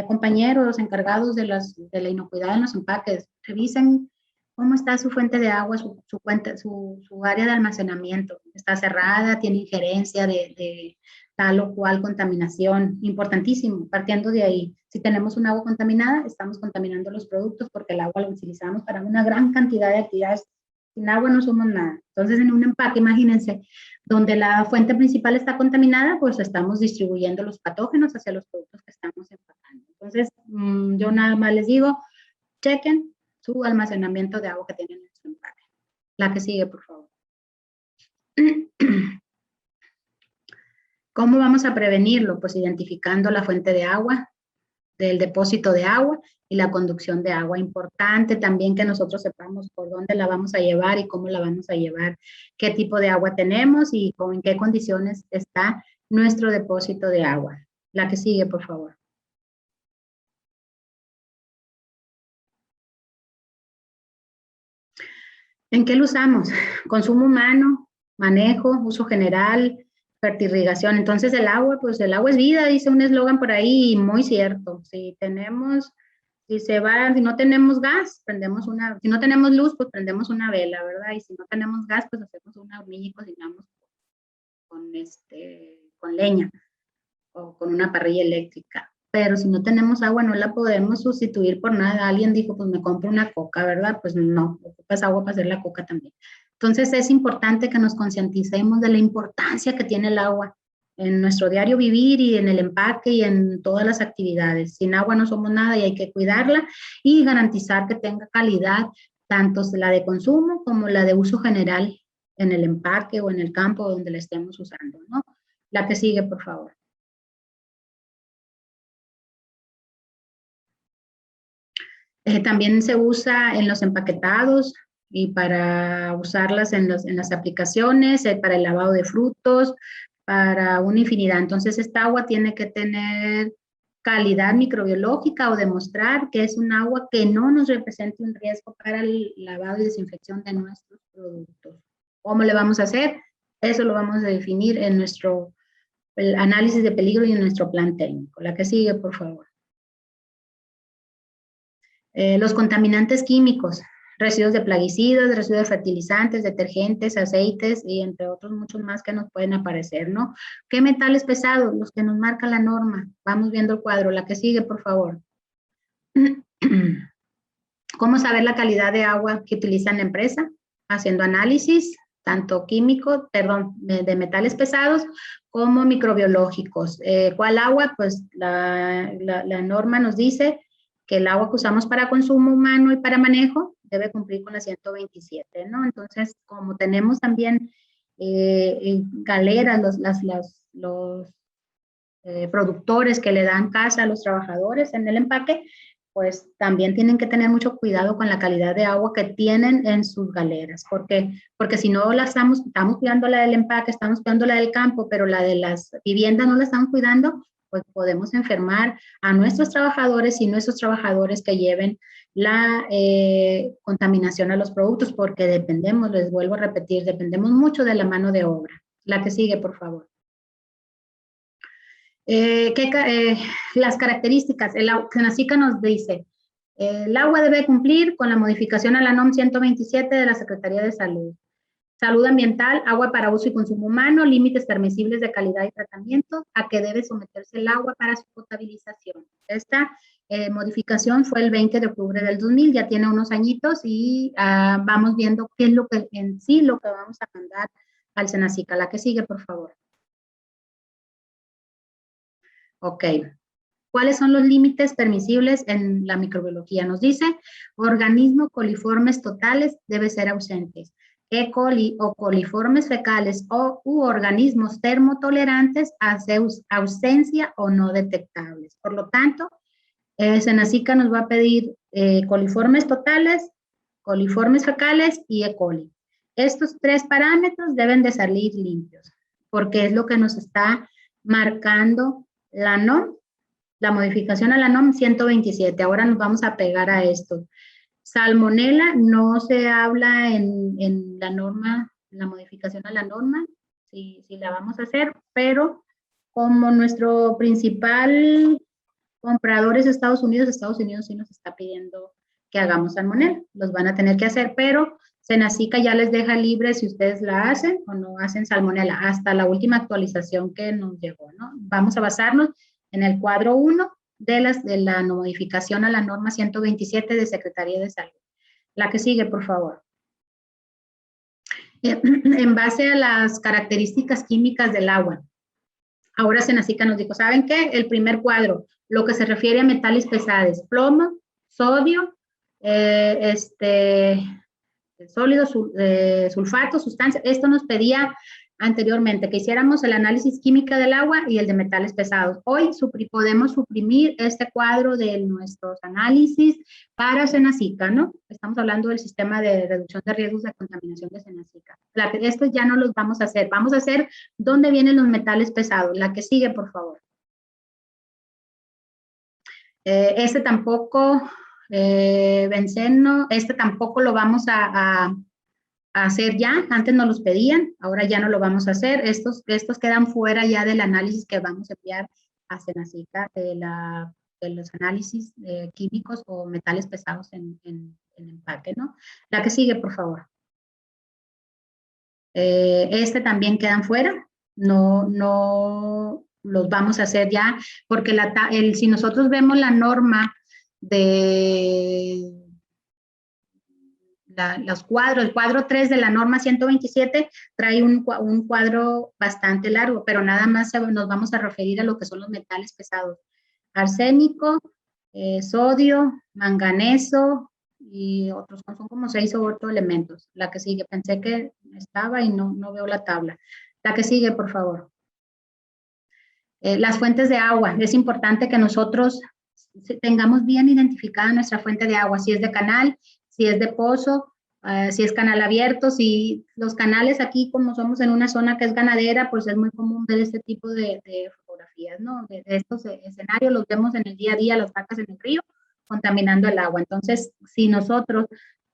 compañeros encargados de la inocuidad en los empaques revisen cómo está su fuente de agua, su área de almacenamiento. ¿Está cerrada? ¿Tiene injerencia de tal o cual contaminación, importantísimo, partiendo de ahí. Si tenemos un agua contaminada, estamos contaminando los productos porque el agua lo utilizamos para una gran cantidad de actividades. Sin agua no somos nada. Entonces, en un empaque, imagínense, donde la fuente principal está contaminada, pues estamos distribuyendo los patógenos hacia los productos que estamos empacando. Entonces, yo nada más les digo, chequen su almacenamiento de agua que tienen en su empaque. La que sigue, por favor. ¿Cómo vamos a prevenirlo? Pues identificando la fuente de agua, del depósito de agua y la conducción de agua. Importante también que nosotros sepamos por dónde la vamos a llevar y cómo la vamos a llevar, qué tipo de agua tenemos y en qué condiciones está nuestro depósito de agua. La que sigue, por favor. ¿En qué lo usamos? Consumo humano, manejo, uso general, fertirrigación. Entonces el agua, pues el agua es vida, dice un eslogan por ahí, y muy cierto. Si no tenemos gas, si no tenemos luz, pues prendemos una vela, ¿verdad? Y si no tenemos gas, pues hacemos una hornilla y cocinamos con leña o con una parrilla eléctrica. Pero si no tenemos agua, no la podemos sustituir por nada. Alguien dijo, pues me compro una coca, ¿verdad? Pues no, ocupas agua para hacer la coca también. Entonces es importante que nos concienticemos de la importancia que tiene el agua en nuestro diario vivir y en el empaque y en todas las actividades. Sin agua no somos nada y hay que cuidarla y garantizar que tenga calidad, tanto la de consumo como la de uso general en el empaque o en el campo donde la estemos usando, ¿no? La que sigue, por favor. También se usa en los empaquetados y para usarlas en las aplicaciones, para el lavado de frutos, para una infinidad. Entonces, esta agua tiene que tener calidad microbiológica o demostrar que es un agua que no nos represente un riesgo para el lavado y desinfección de nuestros productos. ¿Cómo le vamos a hacer? Eso lo vamos a definir en nuestro análisis de peligro y en nuestro plan técnico. La que sigue, por favor. Los contaminantes químicos, residuos de plaguicidas, residuos de fertilizantes, detergentes, aceites y entre otros muchos más que nos pueden aparecer, ¿no? ¿Qué metales pesados? Los que nos marca la norma. Vamos viendo el cuadro. La que sigue, por favor. ¿Cómo saber la calidad de agua que utiliza la empresa? Haciendo análisis, tanto químico, de metales pesados como microbiológicos. ¿Cuál agua? Pues la norma nos dice que el agua que usamos para consumo humano y para manejo debe cumplir con la 127, ¿no? Entonces, como tenemos también galeras, los productores que le dan casa a los trabajadores en el empaque, pues también tienen que tener mucho cuidado con la calidad de agua que tienen en sus galeras, porque si no estamos cuidando la del empaque, estamos cuidando la del campo, pero la de las viviendas no la estamos cuidando, pues podemos enfermar a nuestros trabajadores y nuestros trabajadores que lleven la contaminación a los productos, porque dependemos, les vuelvo a repetir, dependemos mucho de la mano de obra. La que sigue, por favor. Las características, el SENACICA nos dice, el agua debe cumplir con la modificación a la NOM 127 de la Secretaría de Salud. Salud ambiental, agua para uso y consumo humano, límites permisibles de calidad y tratamiento, a que debe someterse el agua para su potabilización. Esta modificación fue el 20 de octubre del 2000, ya tiene unos añitos y vamos viendo qué es lo que en sí lo que vamos a mandar al SENACICA. La que sigue, por favor. Ok. ¿Cuáles son los límites permisibles en la microbiología? Nos dice, organismos coliformes totales deben ser ausentes. E. coli o coliformes fecales u organismos termotolerantes hace ausencia o no detectables. Por lo tanto, SENACICA nos va a pedir coliformes totales, coliformes fecales y E. coli. Estos tres parámetros deben de salir limpios, porque es lo que nos está marcando la NOM, la modificación a la NOM 127. Ahora nos vamos a pegar a esto. Salmonela no se habla en la norma, la modificación a la norma, si la vamos a hacer, pero como nuestro principal comprador es Estados Unidos sí nos está pidiendo que hagamos salmonela. Los van a tener que hacer, pero Senacica ya les deja libre si ustedes la hacen o no hacen salmonela, hasta la última actualización que nos llegó, ¿no? Vamos a basarnos en el cuadro 1 de la modificación a la norma 127 de Secretaría de Salud. La que sigue, por favor. En base a las características químicas del agua. Ahora Senacica nos dijo, ¿saben qué? El primer cuadro, lo que se refiere a metales pesados, plomo, sodio, sólidos, sulfatos, sustancias. Esto nos pedía anteriormente que hiciéramos el análisis químico del agua y el de metales pesados. Hoy podemos suprimir este cuadro de nuestros análisis para Senacica, ¿no? Estamos hablando del sistema de reducción de riesgos de contaminación de Senacica. Estos ya no los vamos a hacer. Vamos a hacer dónde vienen los metales pesados. La que sigue, por favor. Este tampoco, benceno, este tampoco lo vamos a hacer ya. Antes nos los pedían, ahora ya no lo vamos a hacer. Estos quedan fuera ya del análisis que vamos a enviar a Senacica de los análisis químicos o metales pesados en empaque, ¿no? La que sigue, por favor. Este también quedan fuera. No los vamos a hacer ya, porque si nosotros vemos la norma de los cuadros, el cuadro 3 de la norma 127 trae un cuadro bastante largo, pero nada más nos vamos a referir a lo que son los metales pesados. Arsénico, sodio, manganeso y otros, son como 6 o 8 elementos. La que sigue, pensé que estaba y no veo la tabla. La que sigue, por favor. Las fuentes de agua. Es importante que nosotros tengamos bien identificada nuestra fuente de agua, si es de canal, si es de pozo, si es canal abierto, si los canales aquí, como somos en una zona que es ganadera, pues es muy común ver este tipo de fotografías, ¿no? De estos escenarios los vemos en el día a día, las vacas en el río, contaminando el agua. Entonces, si nosotros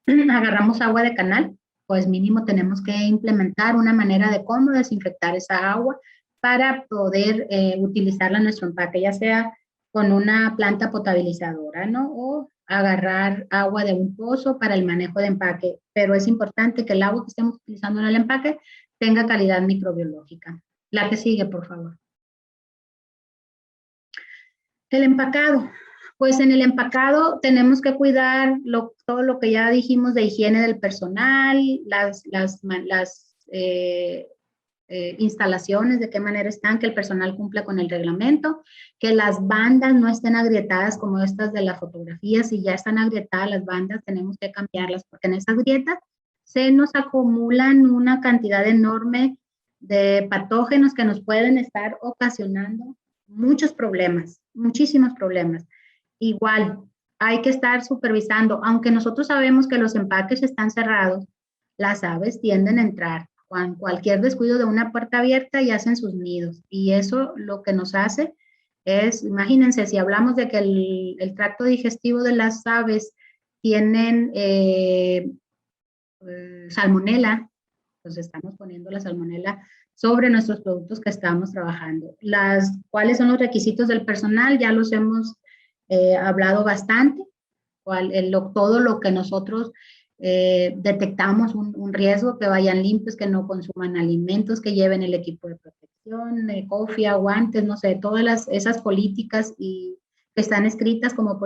agarramos agua de canal, pues mínimo tenemos que implementar una manera de cómo desinfectar esa agua para poder utilizarla en nuestro empaque, ya sea con una planta potabilizadora, ¿no? O agarrar agua de un pozo para el manejo de empaque. Pero es importante que el agua que estemos utilizando en el empaque tenga calidad microbiológica. La que sigue, por favor. El empacado. Pues en el empacado tenemos que cuidar todo lo que ya dijimos de higiene del personal, las instalaciones, de qué manera están, que el personal cumpla con el reglamento, que las bandas no estén agrietadas como estas de la fotografía. Si ya están agrietadas las bandas, tenemos que cambiarlas, porque en esas grietas se nos acumulan una cantidad enorme de patógenos que nos pueden estar ocasionando muchos problemas, muchísimos problemas. Igual, hay que estar supervisando, aunque nosotros sabemos que los empaques están cerrados, las aves tienden a entrar. Con cualquier descuido de una puerta abierta y hacen sus nidos. Y eso lo que nos hace es, imagínense, si hablamos de que el tracto digestivo de las aves tienen salmonela, pues estamos poniendo la salmonela sobre nuestros productos que estamos trabajando. ¿Cuáles son los requisitos del personal? Ya los hemos hablado bastante. Todo lo que nosotros detectamos un riesgo, que vayan limpios, que no consuman alimentos, que lleven el equipo de protección, cofia, guantes, no sé, todas esas políticas que están escritos como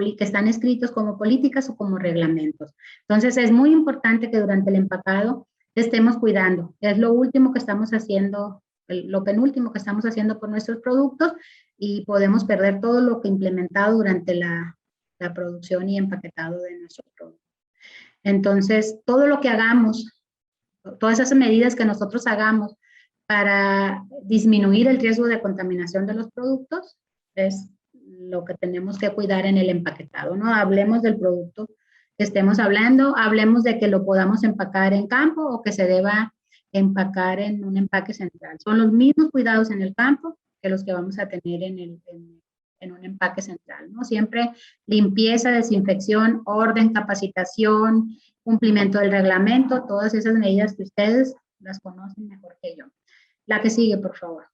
políticas o como reglamentos. Entonces es muy importante que durante el empacado estemos cuidando. Es lo último que estamos haciendo, lo penúltimo que estamos haciendo por nuestros productos, y podemos perder todo lo que implementado durante la producción y empaquetado de nuestros productos. Entonces, todo lo que hagamos, todas esas medidas que nosotros hagamos para disminuir el riesgo de contaminación de los productos es lo que tenemos que cuidar en el empaquetado, ¿no? Hablemos del producto que estemos hablando, hablemos de que lo podamos empacar en campo o que se deba empacar en un empaque central. Son los mismos cuidados en el campo que los que vamos a tener en un empaque central, ¿no? Siempre limpieza, desinfección, orden, capacitación, cumplimiento del reglamento, todas esas medidas que ustedes las conocen mejor que yo. La que sigue, por favor.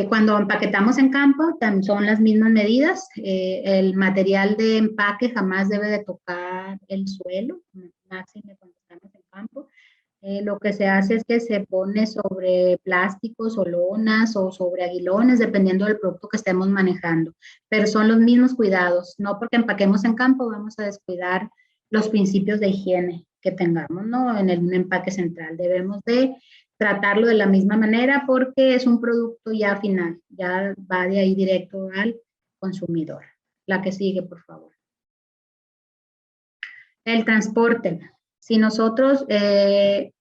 Cuando empaquetamos en campo, son las mismas medidas. El material de empaque jamás debe de tocar tocar el suelo, máximo cuando estamos en campo. Lo que se hace es que se pone sobre plásticos o lonas o sobre aguilones, dependiendo del producto que estemos manejando. Pero son los mismos cuidados. No porque empaquemos en campo vamos a descuidar los principios de higiene que tengamos, ¿no? En un empaque central. Debemos de tratarlo de la misma manera porque es un producto ya final, ya va de ahí directo al consumidor. La que sigue, por favor. El transporte. Si nosotros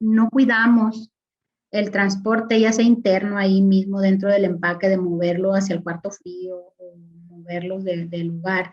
no cuidamos el transporte, ya sea interno ahí mismo dentro del empaque, de moverlo hacia el cuarto frío o moverlo del lugar,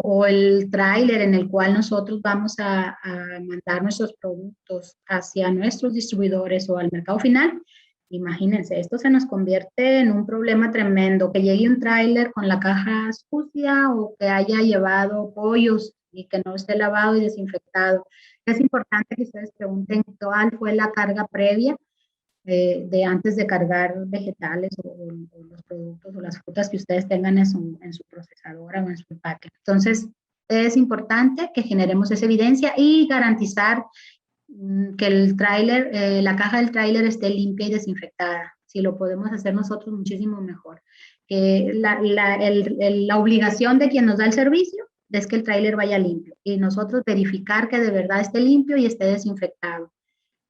o el tráiler en el cual nosotros vamos a mandar nuestros productos hacia nuestros distribuidores o al mercado final, imagínense, esto se nos convierte en un problema tremendo, que llegue un tráiler con la caja sucia o que haya llevado pollos y que no esté lavado y desinfectado. Es importante que ustedes pregunten cuál fue la carga previa de antes de cargar vegetales o los productos o las frutas que ustedes tengan en su procesadora o en su empaque. Entonces, es importante que generemos esa evidencia y garantizar que el tráiler, la caja del tráiler esté limpia y desinfectada. Si lo podemos hacer nosotros, muchísimo mejor. La obligación de quien nos da el servicio es que el tráiler vaya limpio y nosotros verificar que de verdad esté limpio y esté desinfectado.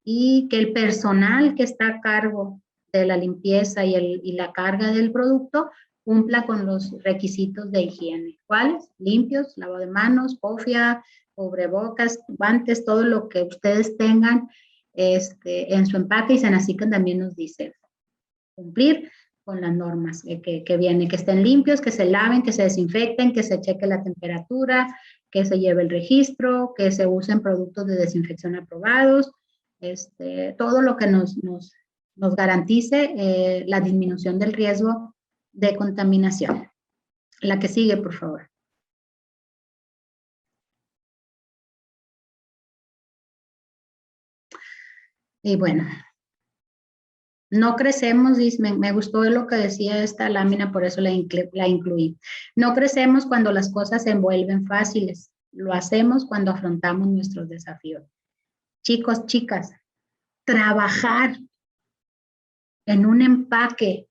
Y que el personal que está a cargo de la limpieza y la carga del producto cumpla con los requisitos de higiene. ¿Cuáles? Limpios, lavado de manos, cofia, cubrebocas, guantes, todo lo que ustedes tengan en su empaque, y Senacica también nos dice cumplir con las normas que vienen, que estén limpios, que se laven, que se desinfecten, que se cheque la temperatura, que se lleve el registro, que se usen productos de desinfección aprobados, todo lo que nos garantice la disminución del riesgo de contaminación. La que sigue, por favor. Y bueno, no crecemos, me gustó lo que decía esta lámina, por eso la incluí. No crecemos cuando las cosas se envuelven fáciles, lo hacemos cuando afrontamos nuestros desafíos. Chicos, chicas, trabajar en un empaque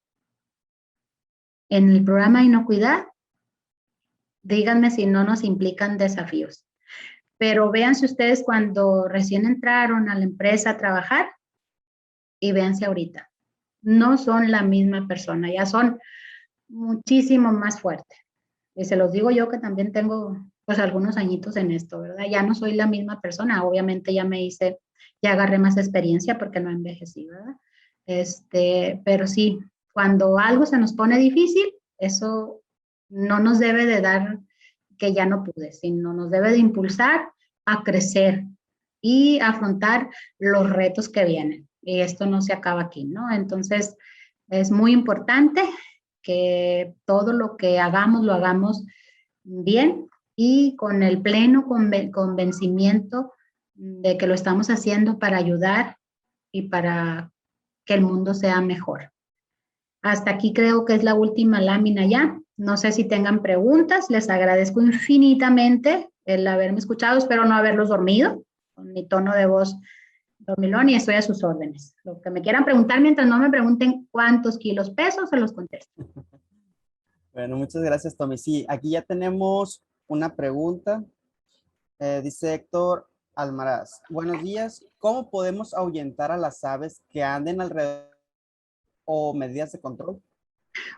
en el programa de inocuidad, díganme si no nos implican desafíos. Pero véanse ustedes cuando recién entraron a la empresa a trabajar y véanse ahorita. No son la misma persona, ya son muchísimo más fuertes. Y se los digo yo que también tengo pues algunos añitos en esto, ¿verdad? Ya no soy la misma persona, obviamente ya ya agarré más experiencia porque no envejecí, ¿verdad? Pero sí, cuando algo se nos pone difícil, eso no nos debe de dar que ya no pude, sino nos debe de impulsar a crecer y afrontar los retos que vienen. Y esto no se acaba aquí, ¿no? Entonces, es muy importante que todo lo que hagamos, lo hagamos bien y con el pleno convencimiento de que lo estamos haciendo para ayudar y para que el mundo sea mejor. Hasta aquí creo que es la última lámina ya. No sé si tengan preguntas. Les agradezco infinitamente el haberme escuchado. Espero no haberlos dormido con mi tono de voz dormilón y estoy a sus órdenes. Lo que me quieran preguntar, mientras no me pregunten cuántos kilos peso, se los contesto. Bueno, muchas gracias, Tommy. Sí, aquí ya tenemos una pregunta. Dice Héctor Almaraz. Buenos días. ¿Cómo podemos ahuyentar a las aves que anden alrededor o medidas de control?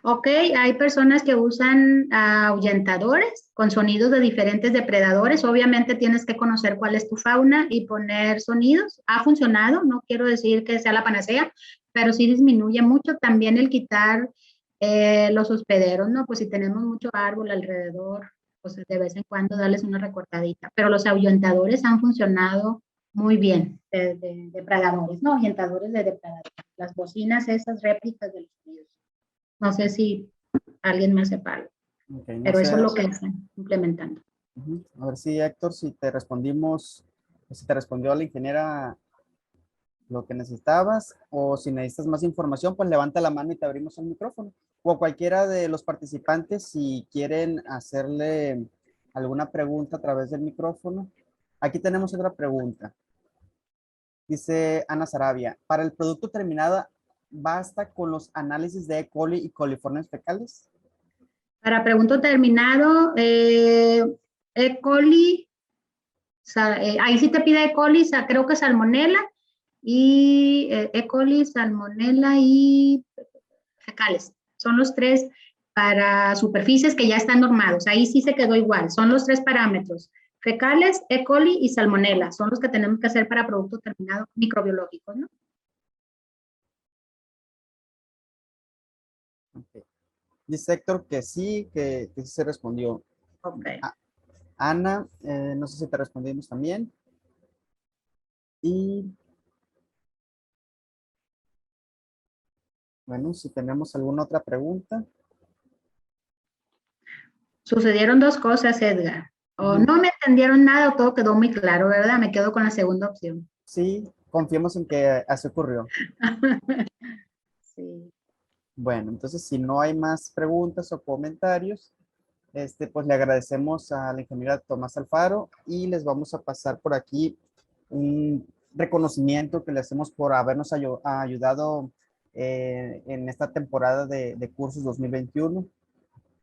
Ok, hay personas que usan ahuyentadores con sonidos de diferentes depredadores. Obviamente tienes que conocer cuál es tu fauna y poner sonidos. Ha funcionado, no quiero decir que sea la panacea, pero sí disminuye mucho también el quitar los hospederos, ¿no? Pues si tenemos mucho árbol alrededor, pues de vez en cuando darles una recortadita. Pero los ahuyentadores han funcionado muy bien de depredadores, ¿no? Ahuyentadores de depredadores. Las bocinas, esas réplicas de los sonidos. No sé si alguien más sepa algo, Okay, no pero sé. eso es lo que están implementando. A ver si, Héctor, si te respondió a la ingeniera lo que necesitabas, o si necesitas más información, pues levanta la mano y te abrimos el micrófono. O cualquiera de los participantes, si quieren hacerle alguna pregunta a través del micrófono, Aquí tenemos otra pregunta. Dice Ana Sarabia, ¿para el producto terminado basta con los análisis de E. coli y coliformes fecales? Para pregunto terminado, E. coli, ahí sí te pide E. coli, creo que salmonela, y E. coli, salmonela y fecales. Son los tres para superficies que ya están normados. Ahí sí se quedó igual. Son los tres parámetros. Fecales, E. coli y salmonela. Son los que tenemos que hacer para producto terminado microbiológico, ¿no? Okay. Dice Héctor que sí se respondió. Ok. Ana, no sé si te respondimos también. Y bueno, si tenemos alguna otra pregunta. Sucedieron dos cosas, Edgar. O no me entendieron nada o todo quedó muy claro, ¿verdad? Me quedo con la segunda opción. Sí, confiemos en que así ocurrió. Sí. Bueno, entonces si no hay más preguntas o comentarios, pues le agradecemos a la ingeniera Tomás Alfaro y les vamos a pasar por aquí un reconocimiento que le hacemos por habernos ayudado en esta temporada de cursos 2021.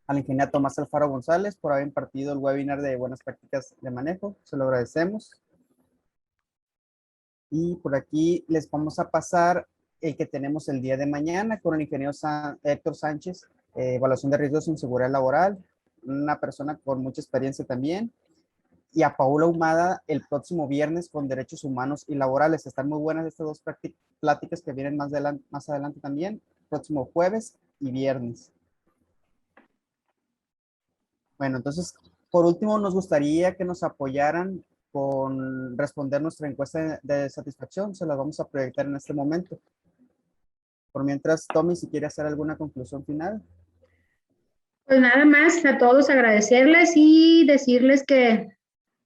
A la ingeniera Tomás Alfaro González por haber impartido el webinar de buenas prácticas de manejo. Se lo agradecemos. Y por aquí les vamos a pasar el que tenemos el día de mañana con el ingeniero Héctor Sánchez, evaluación de riesgos en seguridad laboral, una persona con mucha experiencia también, y a Paula Humada el próximo viernes con derechos humanos y laborales. Están muy buenas estas dos pláticas que vienen más adelante también, próximo jueves y viernes. Bueno, entonces, por último, nos gustaría que nos apoyaran con responder nuestra encuesta de satisfacción. Se la vamos a proyectar en este momento. Por mientras, Tommy, si quiere hacer alguna conclusión final. Pues nada más, a todos agradecerles y decirles que,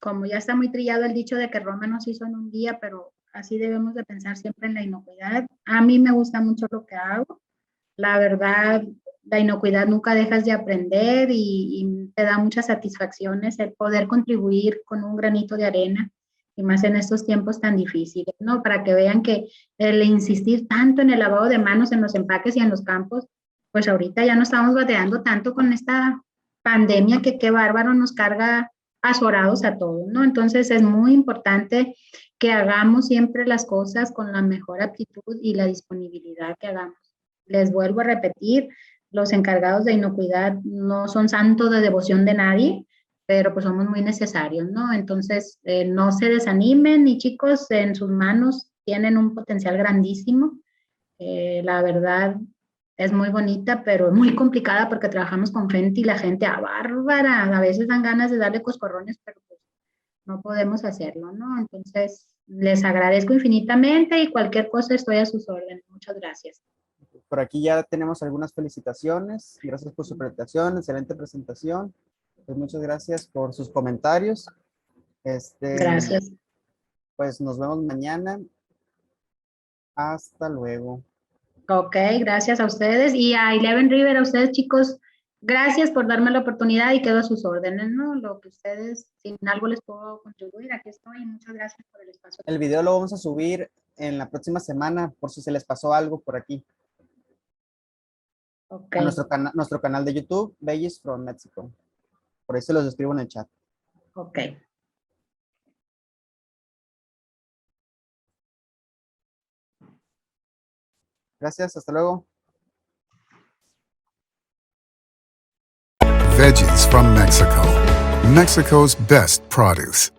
como ya está muy trillado el dicho de que Roma no se hizo en un día, pero así debemos de pensar siempre en la inocuidad. A mí me gusta mucho lo que hago. La verdad, la inocuidad nunca dejas de aprender y te da muchas satisfacciones el poder contribuir con un granito de arena, y más en estos tiempos tan difíciles, ¿no? Para que vean que el insistir tanto en el lavado de manos en los empaques y en los campos, pues ahorita ya no estamos bateando tanto con esta pandemia que qué bárbaro nos carga azorados a todos, ¿no? Entonces es muy importante que hagamos siempre las cosas con la mejor aptitud y la disponibilidad que hagamos. Les vuelvo a repetir, los encargados de inocuidad no son santos de devoción de nadie, pero pues somos muy necesarios, ¿no? Entonces, no se desanimen y chicos, en sus manos tienen un potencial grandísimo. La verdad es muy bonita, pero muy complicada porque trabajamos con gente y la gente bárbara. A veces dan ganas de darle coscorrones, pero pues no podemos hacerlo, ¿no? Entonces, les agradezco infinitamente y cualquier cosa estoy a sus órdenes. Muchas gracias. Por aquí ya tenemos algunas felicitaciones. Gracias por su presentación, excelente presentación. Pues muchas gracias por sus comentarios. Gracias. Pues nos vemos mañana. Hasta luego. Ok, gracias a ustedes. Y a Eleven River, a ustedes chicos, gracias por darme la oportunidad y quedo a sus órdenes, ¿no? Lo que ustedes, si en algo les puedo contribuir, aquí estoy. Muchas gracias por el espacio. El video lo vamos a subir en la próxima semana por si se les pasó algo por aquí. Ok. A nuestro canal de YouTube, Veggies from Mexico. Por ahí se los escribo en el chat. Ok. Gracias, hasta luego. Veggies from Mexico. Mexico's best produce.